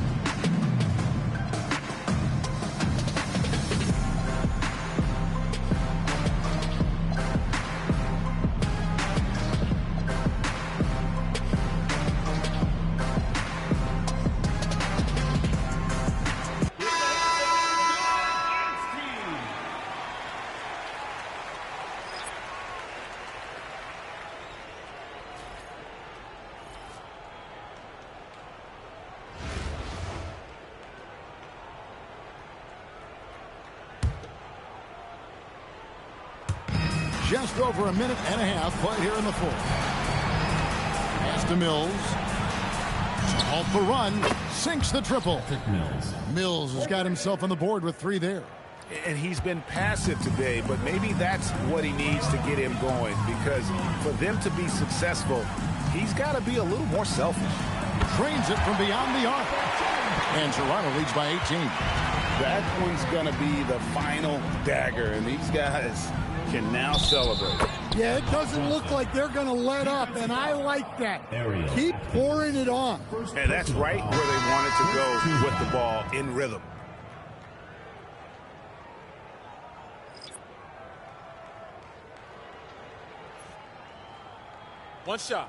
Just over a minute and a half played here in the 4th. Pass to Mills. Off the run. Sinks the triple. Mills has got himself on the board with 3 there. And he's been passive today, but maybe that's what he needs to get him going, because for them to be successful, he's got to be a little more selfish. Trains it from beyond the arc. And Toronto leads by 18. That one's going to be the final dagger, and these guys can now celebrate. Yeah, it doesn't look like they're going to let up, and I like that. Keep pouring it on. And that's right where they wanted to go with the ball, in rhythm. One shot.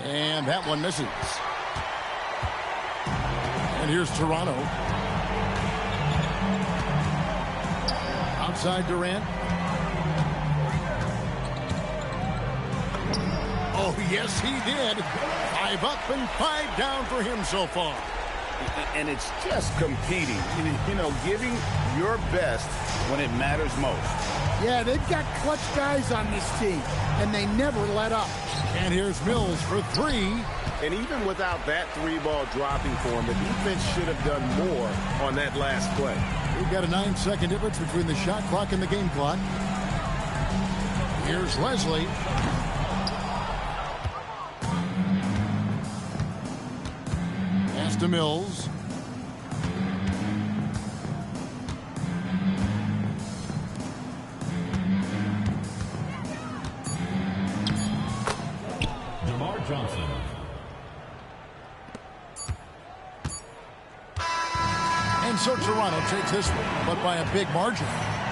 And that one misses. And here's Toronto. Outside Durant. Oh, yes, he did. 5 up and 5 down for him so far. And it's just competing, you know, giving your best when it matters most. Yeah, they've got clutch guys on this team, and they never let up. And here's Mills for 3. And even without that 3-ball dropping for him, the defense should have done more on that last play. We've got a 9-second difference between the shot clock and the game clock. Here's Leslie. Pass to Mills. Johnson. And so Toronto takes this one, but by a big margin.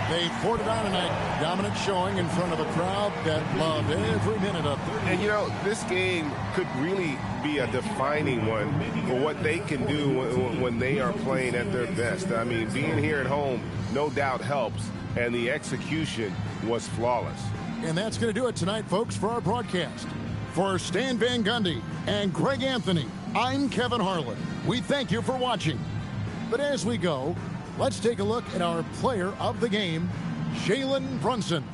They poured it on tonight. Dominant showing in front of a crowd that loved every minute of it. And, you know, this game could really be a defining one for what they can do when they are playing at their best. I mean, being here at home no doubt helps, and the execution was flawless. And that's going to do it tonight, folks, for our broadcast. For Stan Van Gundy and Greg Anthony, I'm Kevin Harlan. We thank you for watching. But as we go, let's take a look at our player of the game, Jalen Brunson.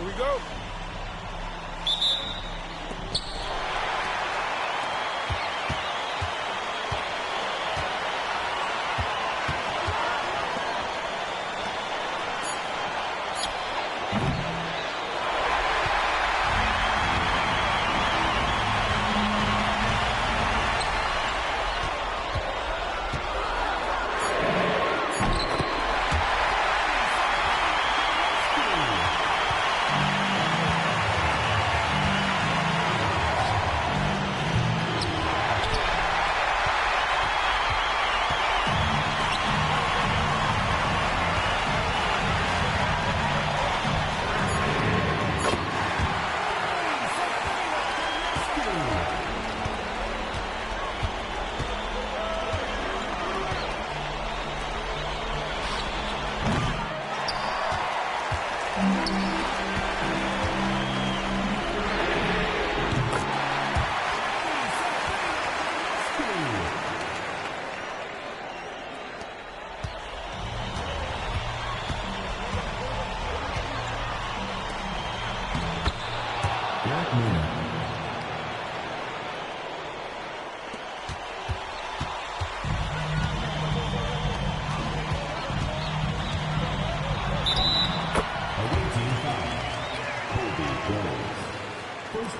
we go.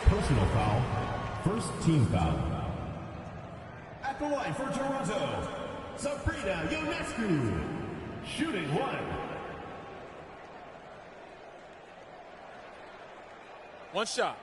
Personal foul. First team foul. At the line for Toronto, Sabrina Ionescu. Shooting one. One shot.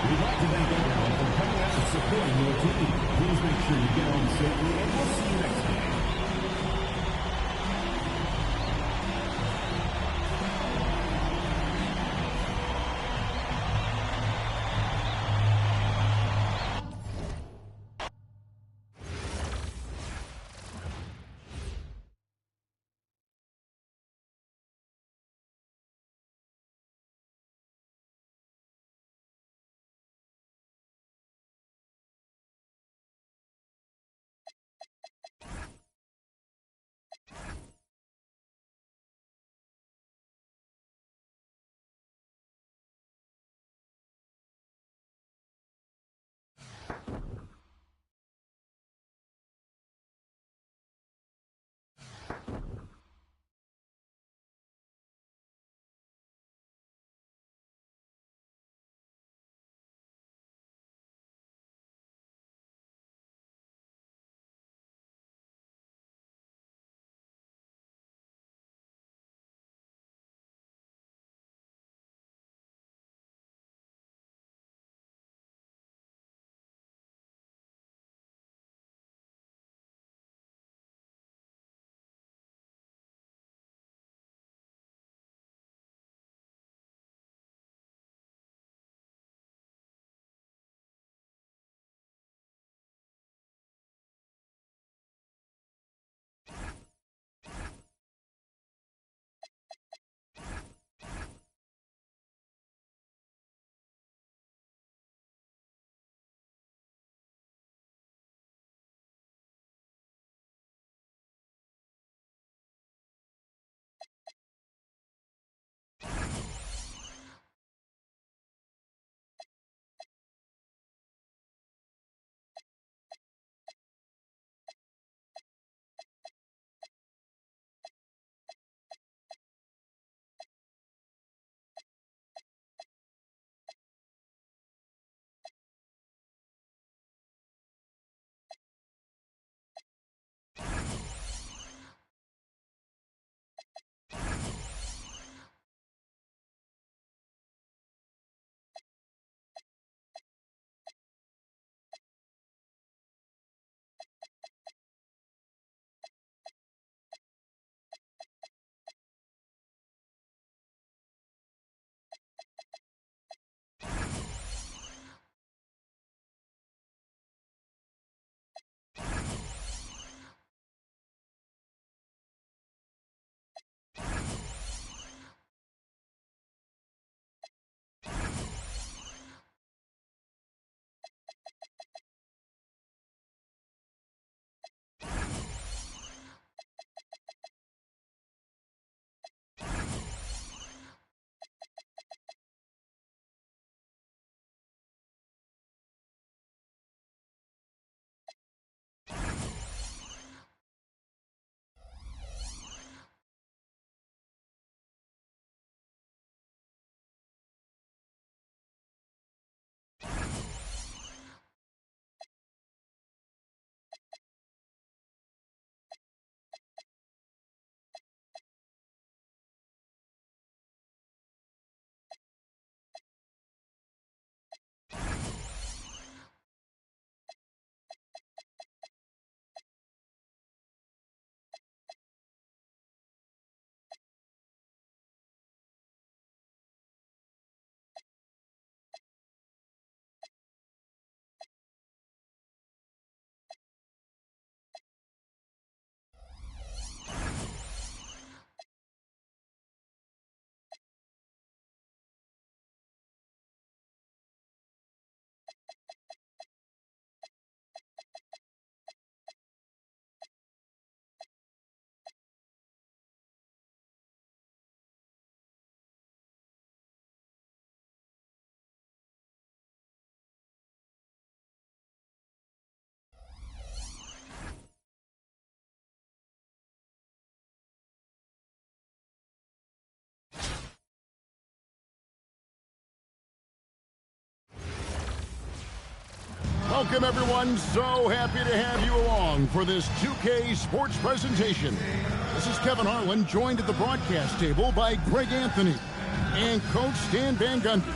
We'd like to thank everyone for coming out and supporting your team. Please make sure you get home safely, and we'll see you next time. Welcome, everyone. So happy to have you along for this 2K Sports presentation. This is Kevin Harlan, joined at the broadcast table by Greg Anthony and Coach Stan Van Gundy.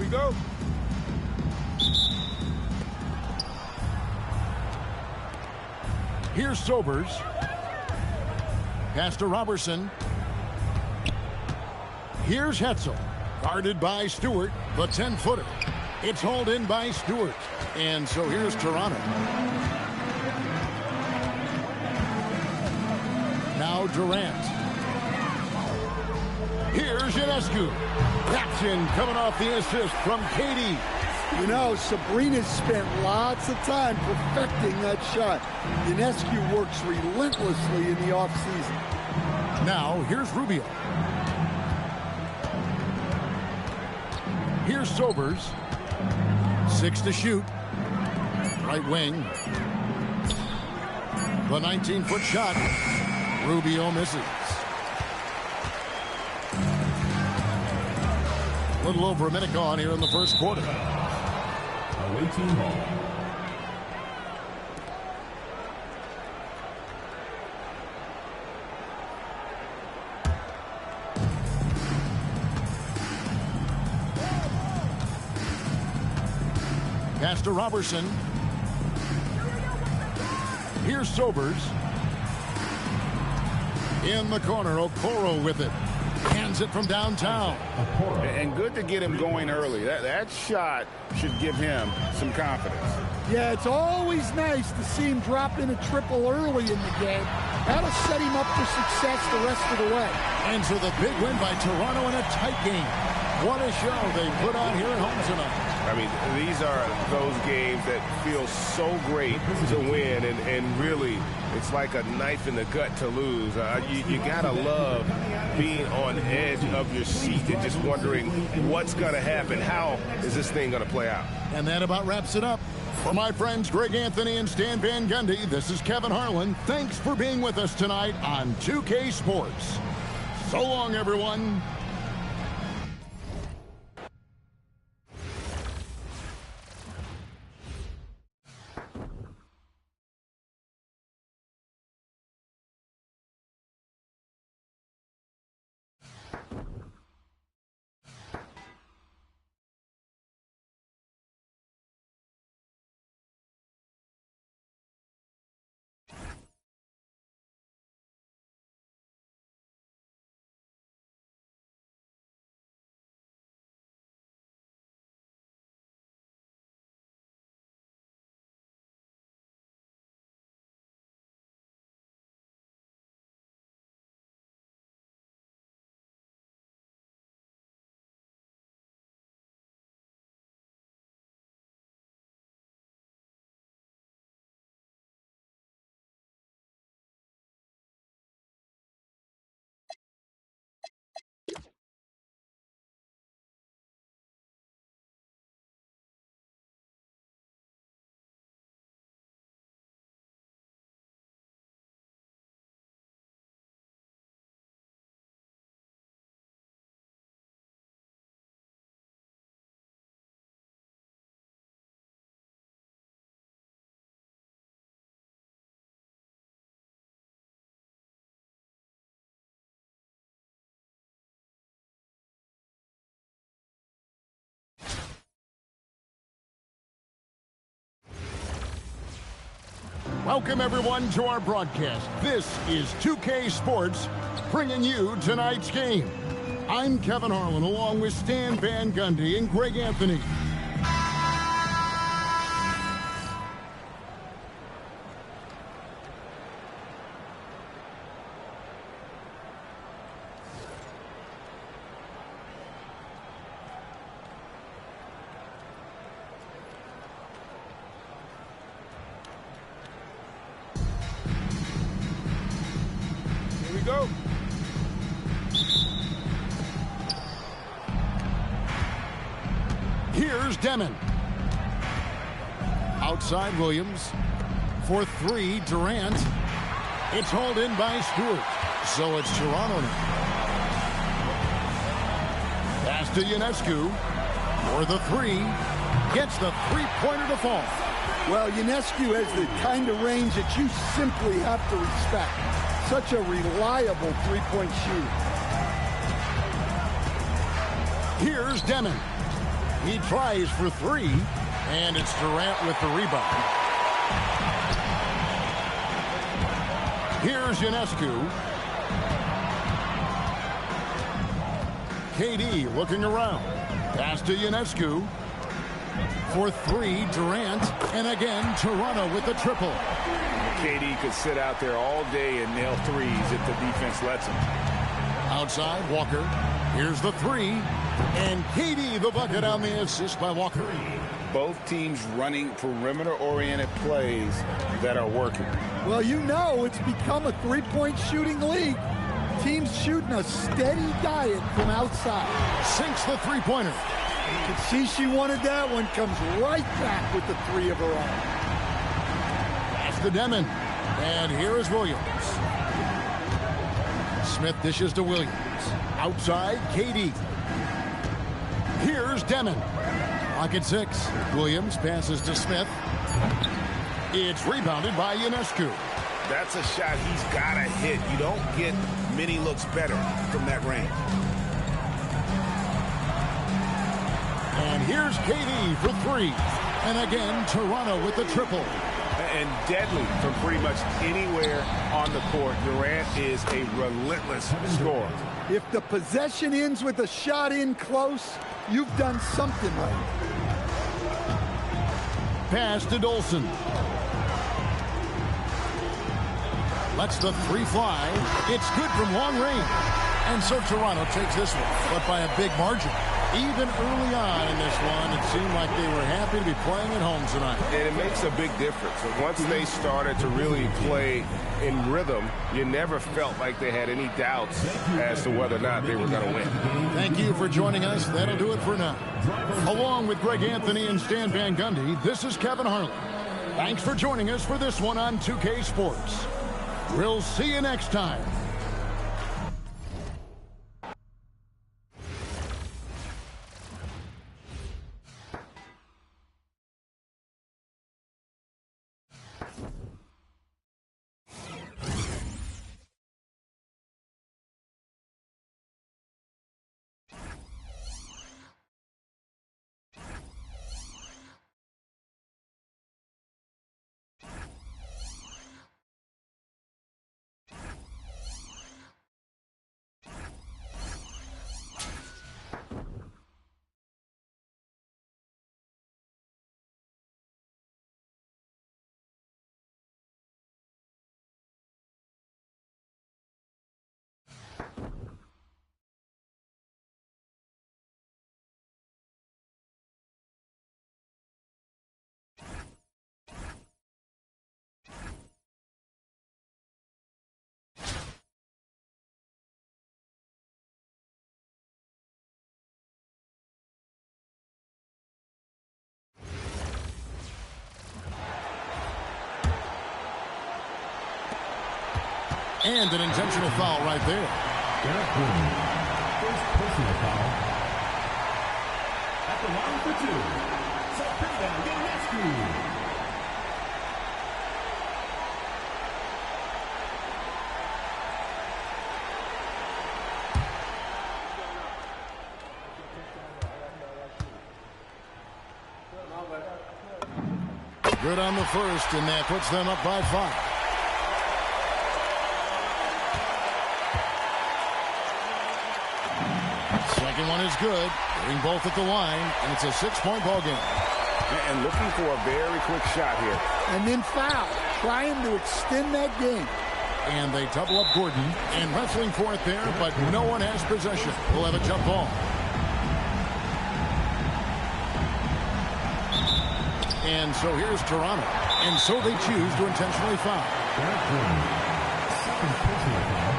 Go. Here's Sobers. Pass to Robertson. Here's Hetzel. Guarded by Stewart, the 10-footer. It's hauled in by Stewart. And so here's Toronto. Now Durant. Here's Ionescu. Captain coming off the assist from Katie. You know, Sabrina's spent lots of time perfecting that shot. Ionescu works relentlessly in the offseason. Now, here's Rubio. Here's Sobers. 6 to shoot. Right wing. The 19-foot shot. Rubio misses. A little over a minute gone here in the first quarter. Away team ball. Pass to Robertson. Here's Sobers. In the corner, Okoro with it. Hands it from downtown. And good to get him going early. That shot should give him some confidence. Yeah, it's always nice to see him drop in a triple early in the game. That'll set him up for success the rest of the way. And so the big win by Toronto in a tight game. What a show they put on here at home tonight. I mean, these are those games that feel so great to win, and really, it's like a knife in the gut to lose. You gotta love being on edge of your seat and just wondering what's gonna happen. How is this thing gonna play out? And that about wraps it up. For my friends Greg Anthony and Stan Van Gundy, this is Kevin Harlan. Thanks for being with us tonight on 2K Sports. So long, everyone. Welcome, everyone, to our broadcast. This is 2K Sports, bringing you tonight's game. I'm Kevin Harlan, along with Stan Van Gundy and Greg Anthony. Go. Demon. Outside Williams. For three, Durant. It's hauled in by Stewart. So it's Toronto now. Pass to Ionescu. For the three. Gets the three-pointer to fall. Well, Ionescu has the kind of range that you simply have to respect. Such a reliable three-point shooter. Here's Demon. He tries for three, and it's Durant with the rebound. Here's Ionescu. KD looking around. Pass to Ionescu. For three, Durant. And again, Toronto with the triple. KD could sit out there all day and nail threes if the defense lets him. Outside, Walker. Here's the three. And KD the bucket on the assist by Walker. Both teams running perimeter-oriented plays that are working. Well, you know it's become a three-point shooting league. Teams shooting a steady diet from outside. Sinks the three-pointer. You can see she wanted that one. Comes right back with the three of her own. Pass to Demon. And here is Williams. Smith dishes to Williams. Outside, KD. Here's Demon. Clock at 6. Williams passes to Smith. It's rebounded by Ionescu. That's a shot he's got to hit. You don't get many looks better from that range. And here's KD for three. And again, Toronto with the triple. And deadly from pretty much anywhere on the court. Durant is a relentless scorer. If the possession ends with a shot in close, you've done something right. Pass to Dolson. Lets the three fly. It's good from long range. And so Toronto takes this one, but by a big margin. Even early on in this one, it seemed like they were happy to be playing at home tonight. And it makes a big difference. Once they started to really play in rhythm, you never felt like they had any doubts as to whether or not they were going to win. Thank you for joining us. That'll do it for now. Along with Greg Anthony and Stan Van Gundy, this is Kevin Harlan. Thanks for joining us for this one on 2K Sports. We'll see you next time. And an intentional foul right there. First personal foul. At the line for two. Sabrina Ionescu. Good on the first, and that puts them up by 5. Second one is good. Getting both at the line, and it's a 6-point ball game. And looking for a very quick shot here. And then foul, trying to extend that game. And they double up Gordon, and wrestling for it there, but no one has possession. We'll have a jump ball. And so here's Toronto. And so they choose to intentionally foul. Second personal foul.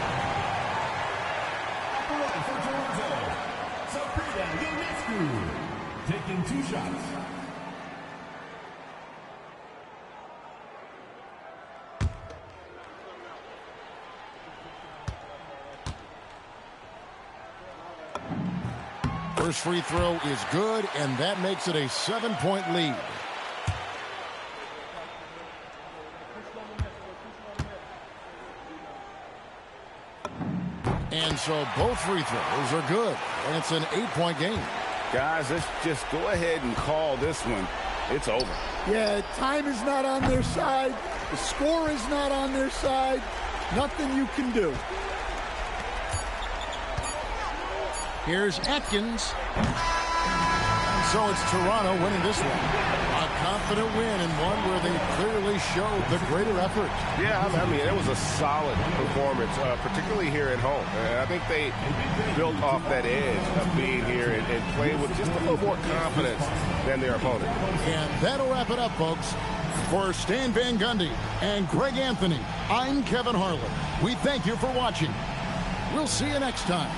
At the line for Toronto, Sabrina Ionescu. Taking 2 2 shots. First free throw is good, and that makes it a 7-point lead. And so both free throws are good, and it's an 8-point game. Guys, let's just go ahead and call this one. It's over. Yeah, time is not on their side. The score is not on their side. Nothing you can do. Here's Atkins. And so it's Toronto winning this one. A confident win, and one where they clearly showed the greater effort. Yeah, I mean, it was a solid performance, particularly here at home. And I think they built off that edge of being here and played with just a little more confidence than their opponent. And that'll wrap it up, folks. For Stan Van Gundy and Greg Anthony, I'm Kevin Harlan. We thank you for watching. We'll see you next time.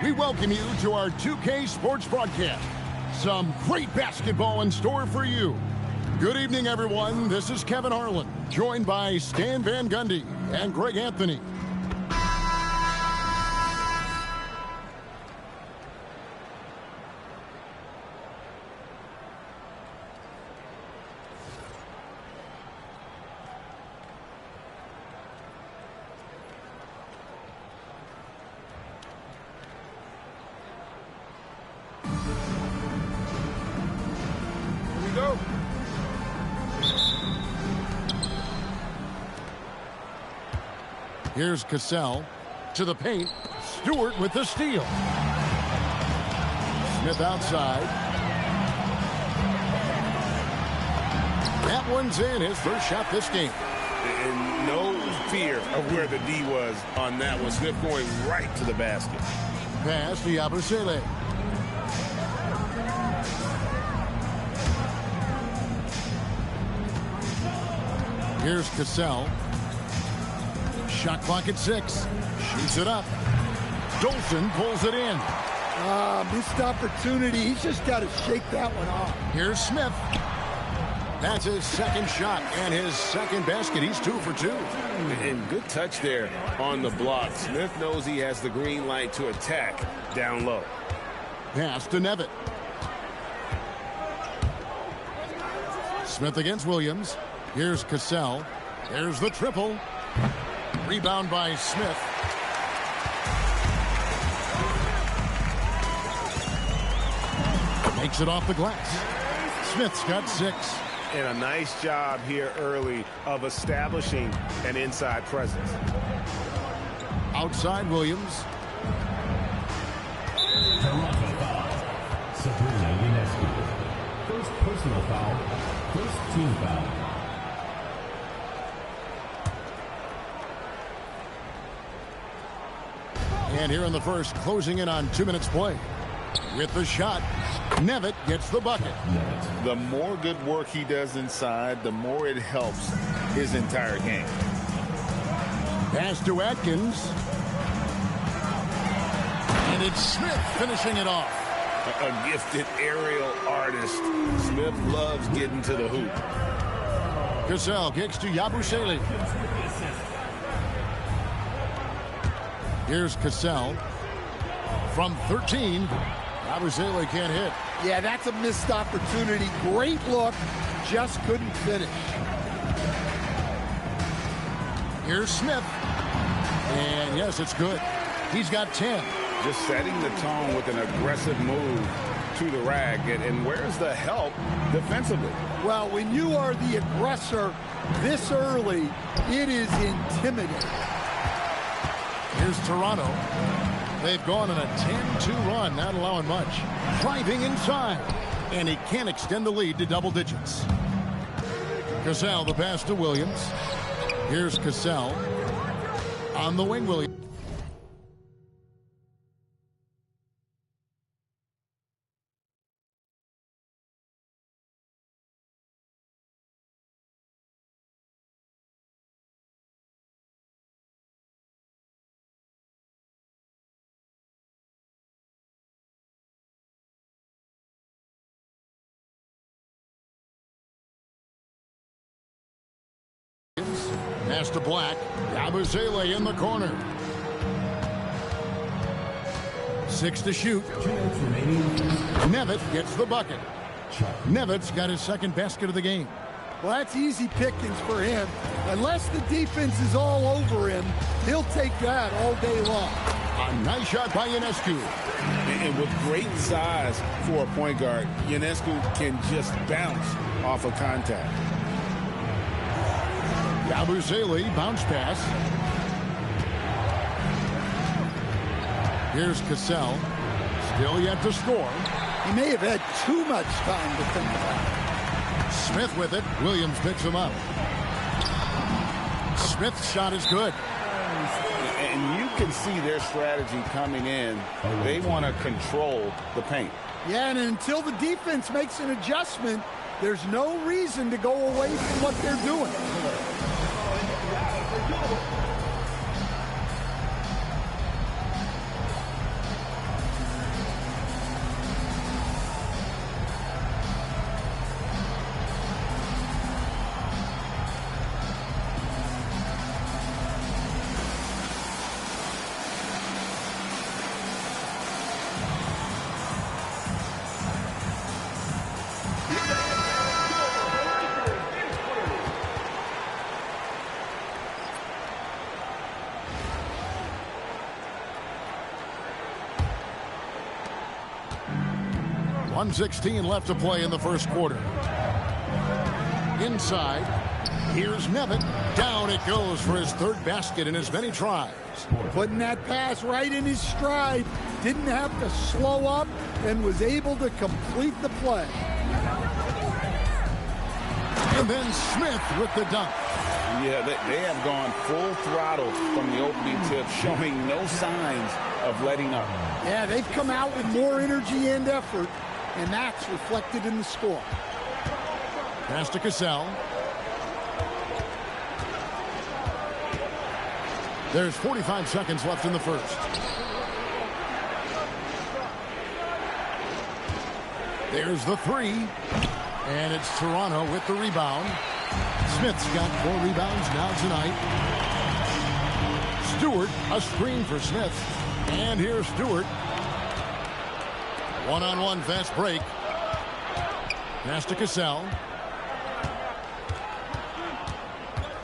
We welcome you to our 2K Sports broadcast. Some great basketball in store for you. Good evening, everyone. This is Kevin Harlan, joined by Stan Van Gundy and Greg Anthony. Here's Cassell to the paint. Stewart with the steal. Smith outside. That one's in, his first shot this game. And no fear of where the D was on that one. Smith going right to the basket. Pass to Yabusele. Here's Cassell. Shot clock at 6. Shoots it up. Dolson pulls it in. Missed opportunity. He's just got to shake that one off. Here's Smith. That's his second shot and his second basket. He's 2 for 2. And good touch there on the block. Smith knows he has the green light to attack down low. Pass to Nevitt. Smith against Williams. Here's Cassell. There's the triple. Rebound by Smith. Makes it off the glass. Smith's got 6. And a nice job here early of establishing an inside presence. Outside Williams. personal foul. First team foul. And here in the first, closing in on 2 minutes play. With the shot, Nevitt gets the bucket. The more good work he does inside, the more it helps his entire game. Pass to Atkins. And it's Smith finishing it off. A gifted aerial artist. Smith loves getting to the hoop. Cassell kicks to Yabusele. Here's Cassell. From 13, Yabusele can't hit. Yeah, that's a missed opportunity. Great look, just couldn't finish. Here's Smith. And yes, it's good. He's got 10. Just setting the tone with an aggressive move to the rack. And where's the help defensively? Well, when you are the aggressor this early, it is intimidating. Here's Toronto. They've gone on a 10-2 run, not allowing much. Driving inside. And he can't extend the lead to double digits. Cassell, the pass to Williams. Here's Cassell. On the wing, Williams. Pass to Black. Yabusele in the corner. 6 to shoot. Nevitt gets the bucket. Nevitt's got his second basket of the game. Well, that's easy pickings for him. Unless the defense is all over him, he'll take that all day long. A nice shot by Ionescu. And with great size for a point guard, Ionescu can just bounce off of contact. Yabusele, bounce pass. Here's Cassell. Still yet to score. He may have had too much time to think about it. Smith with it. Williams picks him up. Smith's shot is good. And you can see their strategy coming in. They want to control the paint. Yeah, and until the defense makes an adjustment, there's no reason to go away from what they're doing. .116 left to play in the first quarter. Inside, here's Nevitt. Down it goes for his third basket in as many tries. Putting that pass right in his stride. Didn't have to slow up and was able to complete the play. And then Smith with the dunk. Yeah, they have gone full throttle from the opening tip, showing no signs of letting up. Yeah, they've come out with more energy and effort, and that's reflected in the score. Pass to Cassell. There's 45 seconds left in the first. There's the three. And it's Toronto with the rebound. Smith's got 4 rebounds now tonight. Stewart, a screen for Smith. And here's Stewart. One-on-one fast break. Pass to Cassell.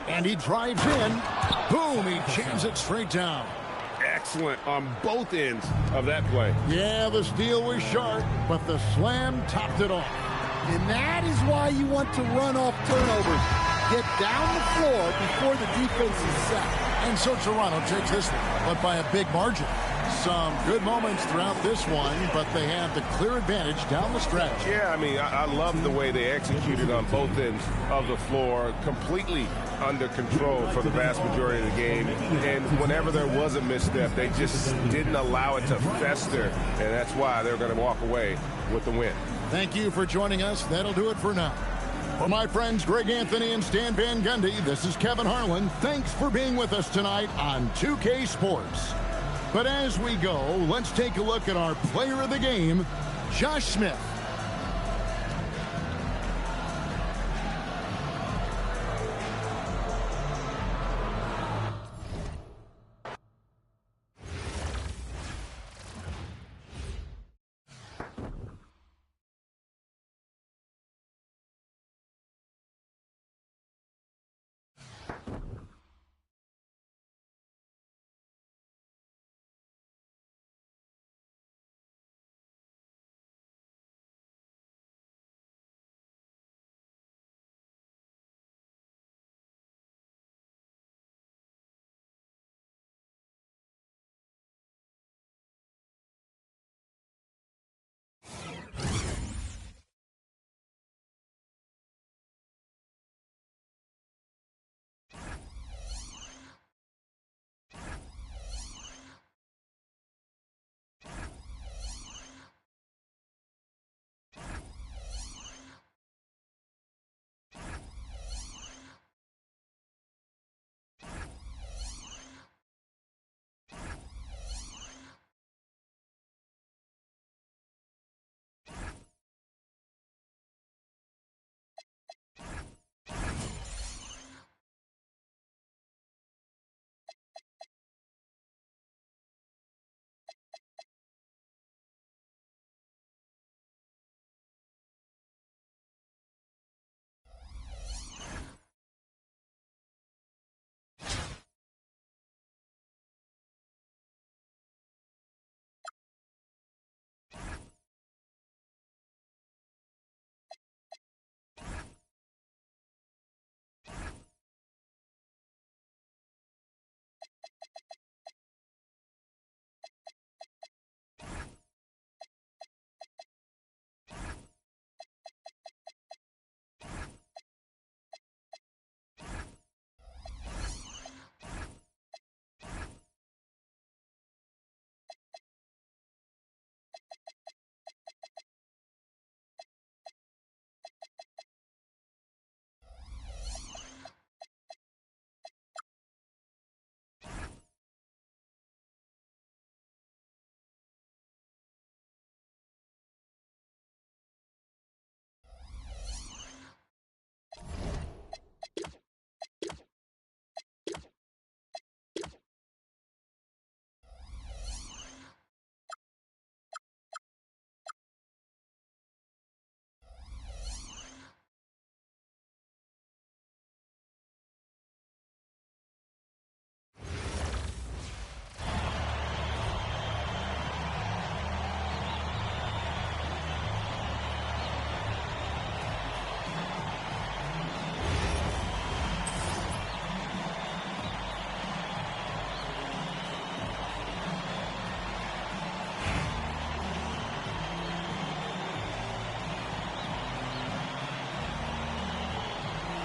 And he drives in. Boom, he jams it straight down. Excellent on both ends of that play. Yeah, the steal was sharp, but the slam topped it off. And that is why you want to run off turnovers. Get down the floor before the defense is set. And so Toronto takes this one, but by a big margin. Some good moments throughout this one, but they have the clear advantage down the stretch. Yeah, I mean, I love the way they executed on both ends of the floor, completely under control for the vast majority of the game. And whenever there was a misstep, they just didn't allow it to fester, and that's why they're going to walk away with the win. Thank you for joining us. That'll do it for now. For my friends Greg Anthony and Stan Van Gundy, this is Kevin Harlan. Thanks for being with us tonight on 2K Sports. But as we go, let's take a look at our player of the game, Josh Smith.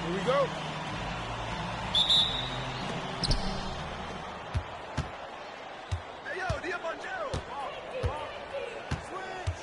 Here we go. Hey, yo, Diabangelo. Switch.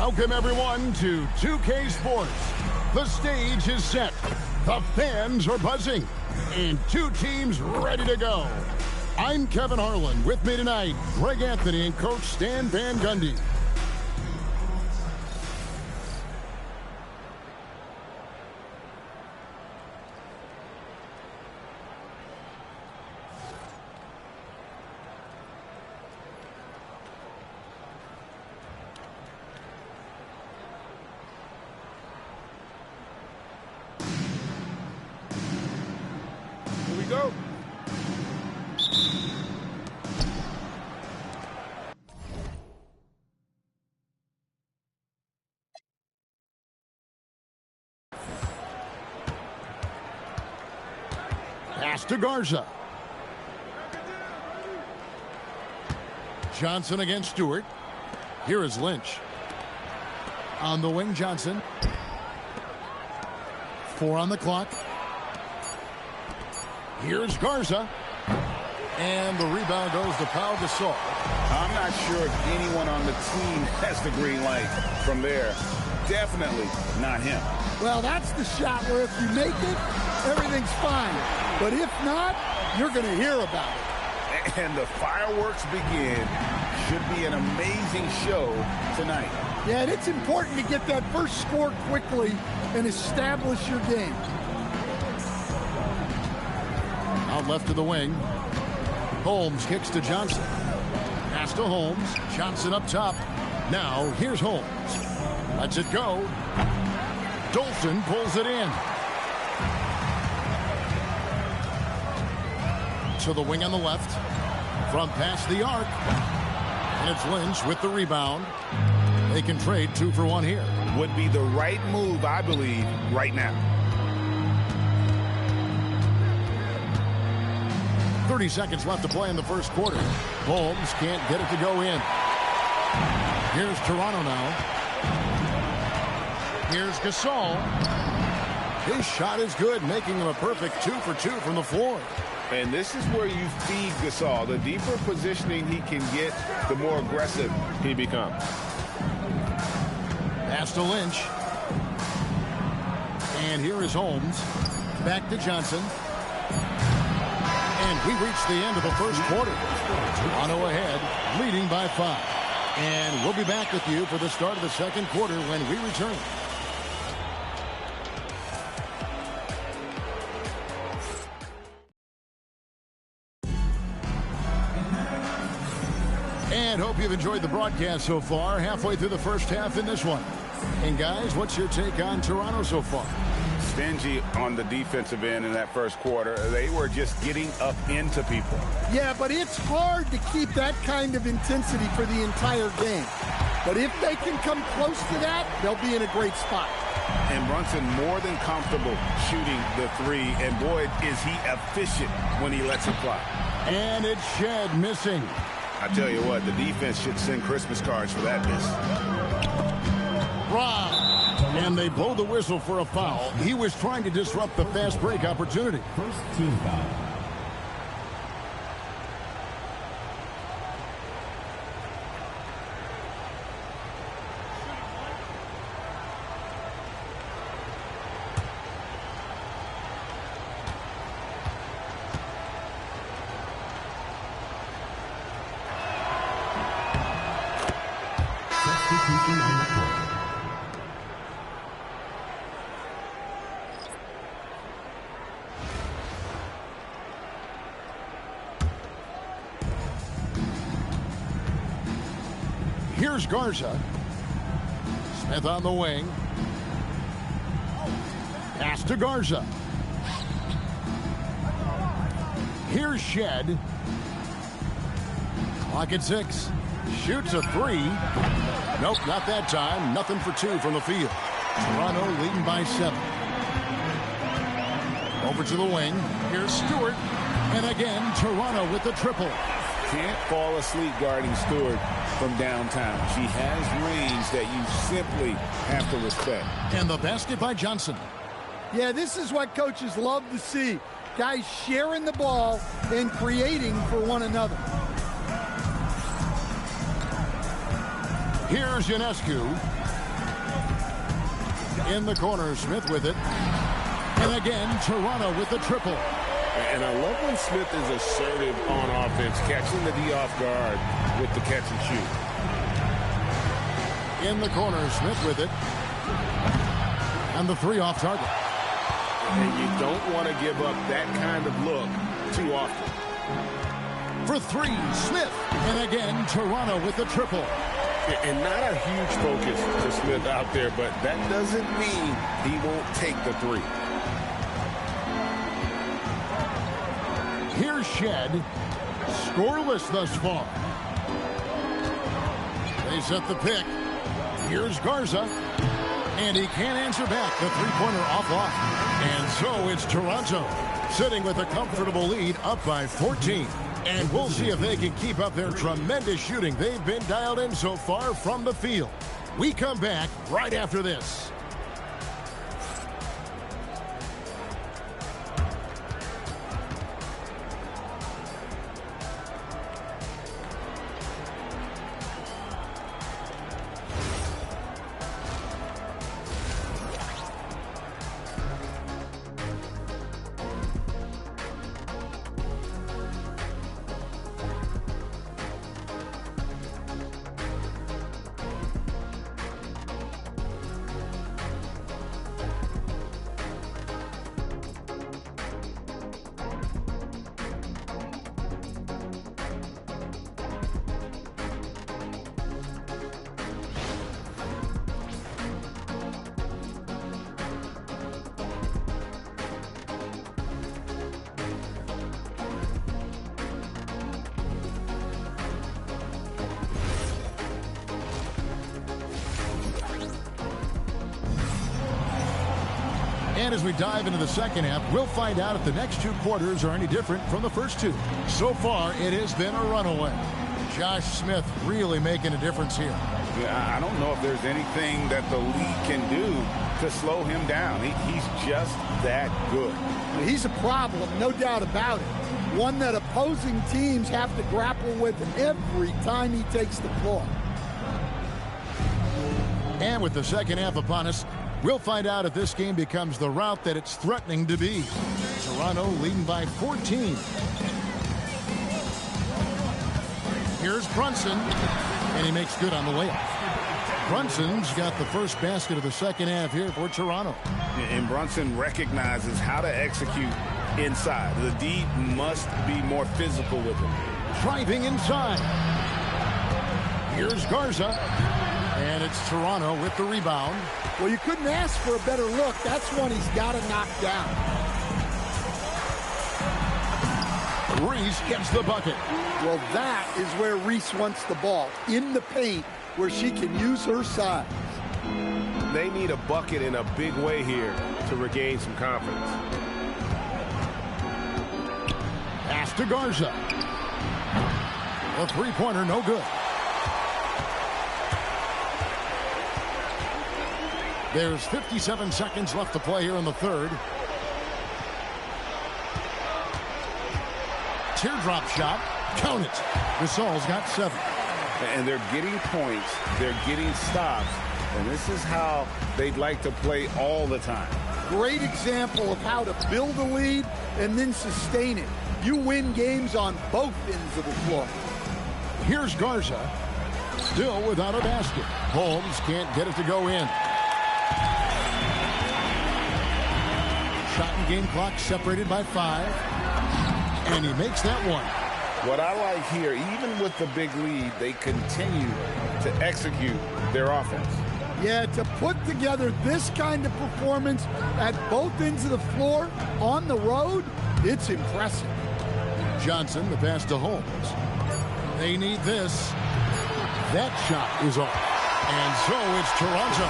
Welcome, everyone, to 2K Sports. The stage is set. The fans are buzzing. And two teams ready to go. I'm Kevin Harlan. With me tonight, Greg Anthony and Coach Stan Van Gundy. Here we go. Pass to Garza. Johnson against Stewart. Here is Lynch. On the wing, Johnson. 4 on the clock. Here's Garza. And the rebound goes to Pau Gasol. I'm not sure if anyone on the team has the green light from there. Definitely not him. Well, that's the shot where if you make it, everything's fine. But if not, you're going to hear about it. And the fireworks begin. Should be an amazing show tonight. Yeah, and it's important to get that first score quickly and establish your game. Out left to the wing. Holmes kicks to Johnson. Pass to Holmes. Johnson up top. Now here's Holmes. Lets it go. Dolson pulls it in. To the wing on the left. From past the arc. And it's Lynch with the rebound. They can trade 2 for 1 here. Would be the right move, I believe, right now. 30 seconds left to play in the first quarter. Holmes can't get it to go in. Here's Toronto now. Here's Gasol. His shot is good, making him a perfect 2 for 2 from the floor. And this is where you feed Gasol. The deeper positioning he can get, the more aggressive he becomes. Pass to Lynch. And here is Holmes. Back to Johnson. And we reach the end of the first quarter. Toronto ahead, leading by 5. And we'll be back with you for the start of the second quarter when we return. And hope you've enjoyed the broadcast so far. Halfway through the first half in this one. And guys, what's your take on Toronto so far? Stingy on the defensive end in that first quarter. They were just getting up into people. Yeah, but it's hard to keep that kind of intensity for the entire game. But if they can come close to that, they'll be in a great spot. And Brunson more than comfortable shooting the 3. And boy, is he efficient when he lets it fly. And it's Shed missing. I tell you what, the defense should send Christmas cards for that miss. Rob. And they blow the whistle for a foul. He was trying to disrupt the fast break opportunity. First team foul. Substitution on the court. Here's Garza. Smith on the wing. Pass to Garza. Here's Shed. Clock at 6. Shoots a 3. Nope, not that time. Nothing for 2 from the field. Toronto leading by 7. Over to the wing. Here's Stewart. And again, Toronto with the triple. Can't fall asleep guarding Stewart from downtown. She has range that you simply have to respect. And the basket by Johnson. Yeah, this is what coaches love to see. Guys sharing the ball and creating for one another. Here's Ionescu. In the corner, Smith with it. And again, Toronto with the triple. And I love when Smith is assertive on offense, catching the D off guard with the catch and shoot. In the corner, Smith with it. And the three off target. And you don't want to give up that kind of look too often. For three, Smith. And again, Toronto with the triple. And not a huge focus for Smith out there, but that doesn't mean he won't take the three. Here's Shed. Scoreless thus far. They set the pick. Here's Garza. And he can't answer back. The three-pointer off. And so it's Toronto sitting with a comfortable lead up by 14. And we'll see if they can keep up their tremendous shooting they've been dialed in so far from the field. We come back right after this. And as we dive into the second half, we'll find out if the next two quarters are any different from the first two. So far, it has been a runaway. Josh Smith really making a difference here. Yeah, I don't know if there's anything that the league can do to slow him down. He's just that good. He's a problem, no doubt about it. One that opposing teams have to grapple with every time he takes the floor. And with the second half upon us, we'll find out if this game becomes the route that it's threatening to be. Toronto leading by 14. Here's Brunson, and he makes good on the layup. Brunson's got the first basket of the second half here for Toronto. And Brunson recognizes how to execute inside. The D must be more physical with him. Driving inside. Here's Garza, and it's Toronto with the rebound. Well, you couldn't ask for a better look. That's one he's got to knock down. Reese gets the bucket. Well, that is where Reese wants the ball, in the paint, where she can use her size. They need a bucket in a big way here to regain some confidence. Pass to Garza. A three-pointer, no good. There's 57 seconds left to play here in the third. Teardrop shot. Count it. Gasol's got 7. And they're getting points. They're getting stops. And this is how they'd like to play all the time. Great example of how to build a lead and then sustain it. You win games on both ends of the floor. Here's Garza. Still without a basket. Holmes can't get it to go in. Shot and game clock separated by 5. And he makes that one. What I like here, even with the big lead, they continue to execute their offense. Yeah, to put together this kind of performance at both ends of the floor on the road, it's impressive. Johnson, the pass to Holmes. They need this. That shot is off. And so it's Toronto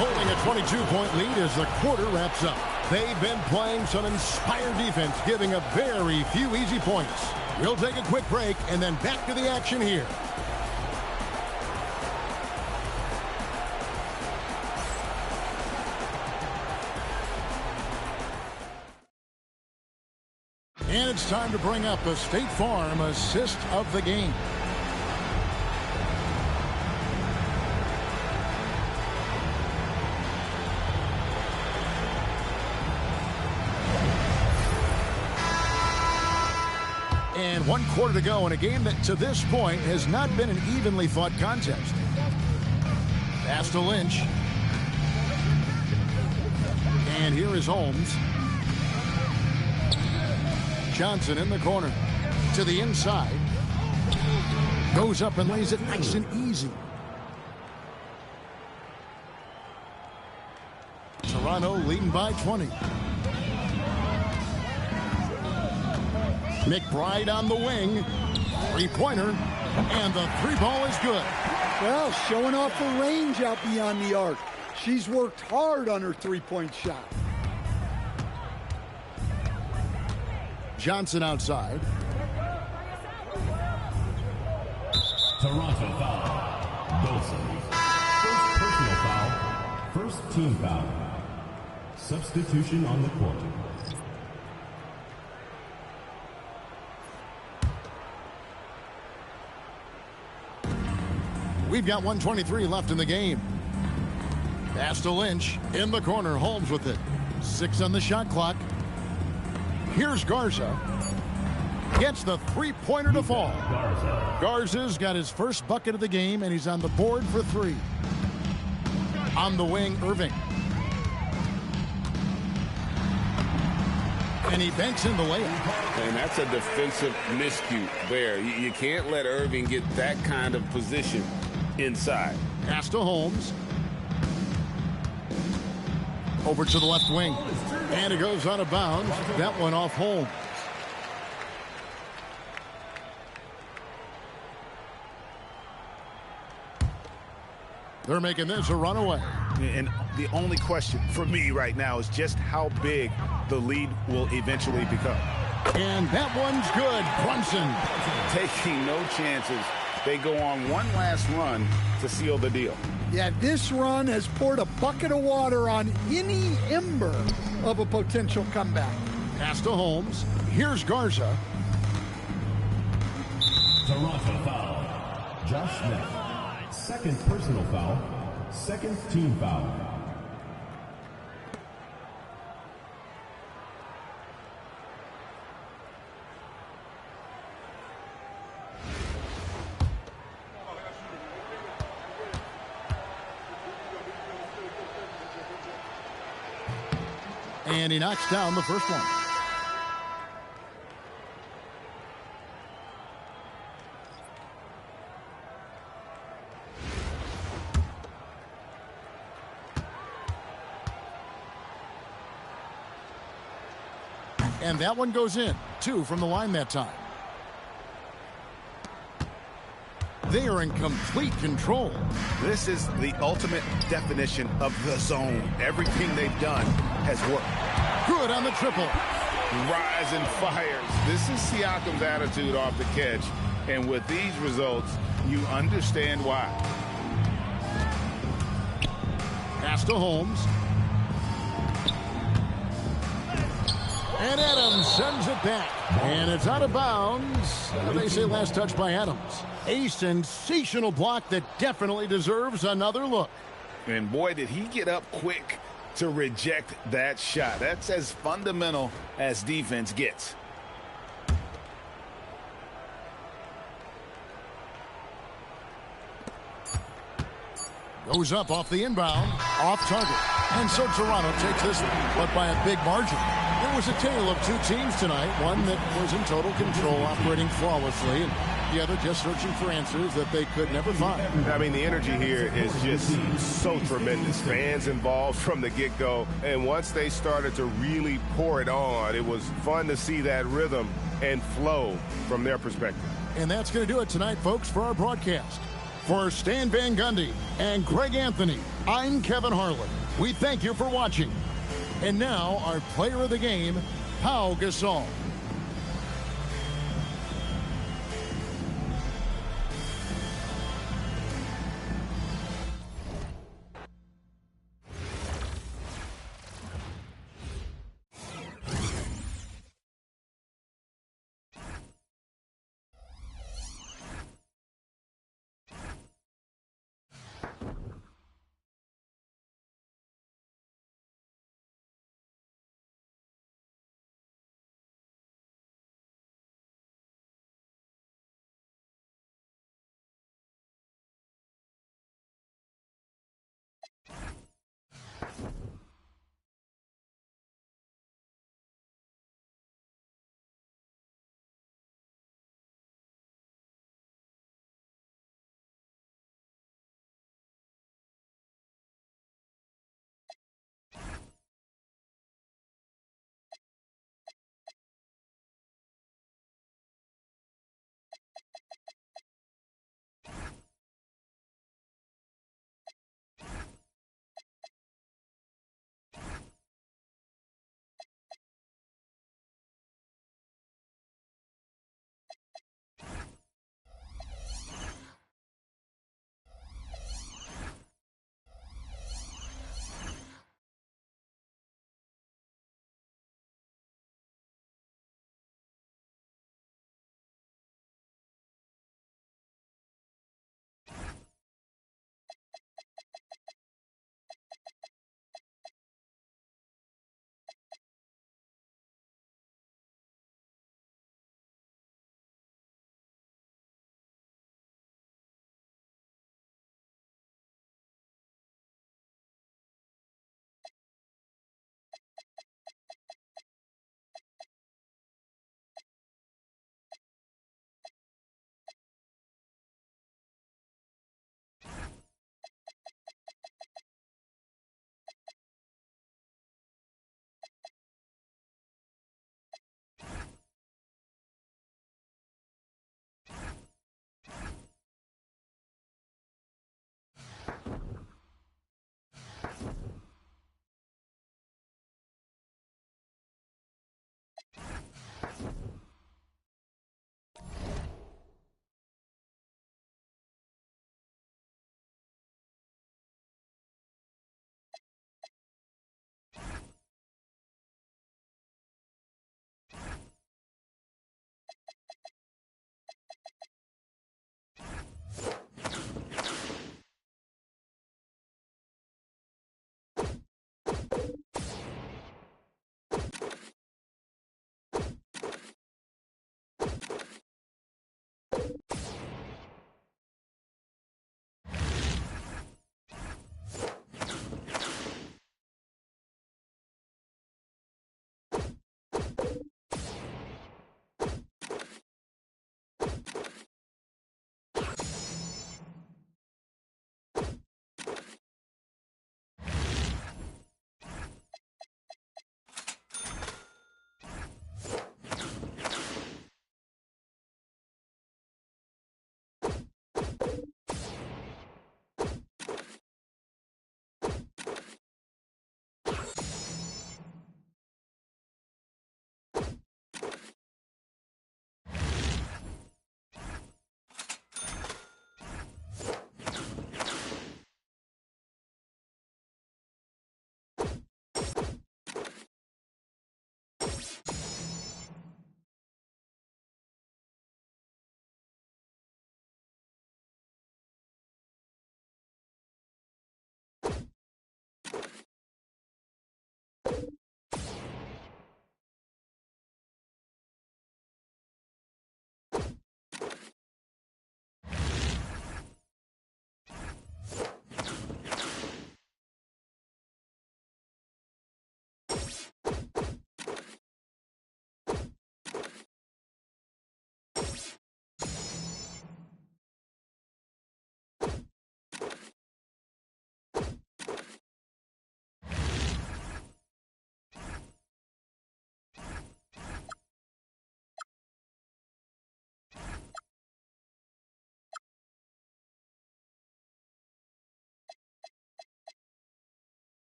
holding a 22-point lead as the quarter wraps up. They've been playing some inspired defense, giving up very few easy points. We'll take a quick break and then back to the action here. And it's time to bring up the State Farm assist of the game. And 1 quarter to go in a game that to this point has not been an evenly fought contest. Pass to Lynch. And here is Holmes. Johnson in the corner. To the inside. Goes up and lays it nice and easy. Toronto leading by 20. McBride on the wing. Three-pointer. And the three ball is good. Well, showing off her range out beyond the arc. She's worked hard on her three-point shot. Johnson outside. Toronto foul. Wilson. First personal foul. First team foul. Substitution on the court. We've got 1:23 left in the game. Pass to Lynch. In the corner, Holmes with it. 6 on the shot clock. Here's Garza. Gets the three-pointer to fall. Garza's got his first bucket of the game, and he's on the board for 3. On the wing, Irving. And he banks in the layup. And that's a defensive miscue there. You can't let Irving get that kind of position inside. Pass to Holmes. Over to the left wing. And it goes out of bounds. That one off Holmes. They're making this a runaway. And the only question for me right now is just how big the lead will eventually become. And that one's good. Brunson. Taking no chances. They go on one last run to seal the deal. Yeah, this run has poured a bucket of water on any ember of a potential comeback. Pass to Holmes. Here's Garza. Toronto foul. Josh Smith. Second personal foul. Second team foul. And he knocks down the first one. And that one goes in. 2 from the line that time. They are in complete control. This is the ultimate definition of the zone. Everything they've done has worked. Good on the triple. Rise and fires. This is Siakam's attitude off the catch. And with these results, you understand why. Pass to Holmes. And Adams sends it back. And it's out of bounds. They say last touch by Adams. A sensational block that definitely deserves another look. And boy, did he get up quick to reject that shot. That's as fundamental as defense gets. Goes up off the inbound, off target. And so Toronto takes this one, but by a big margin. It was a tale of 2 teams tonight, one that was in total control, operating flawlessly, and the other just searching for answers that they could never find. I mean, the energy here is just so tremendous. Fans involved from the get-go, and once they started to really pour it on, it was fun to see that rhythm and flow from their perspective. And that's going to do it tonight, folks, for our broadcast. For Stan Van Gundy and Greg Anthony, I'm Kevin Harlan. We thank you for watching. And now, our player of the game, Pau Gasol.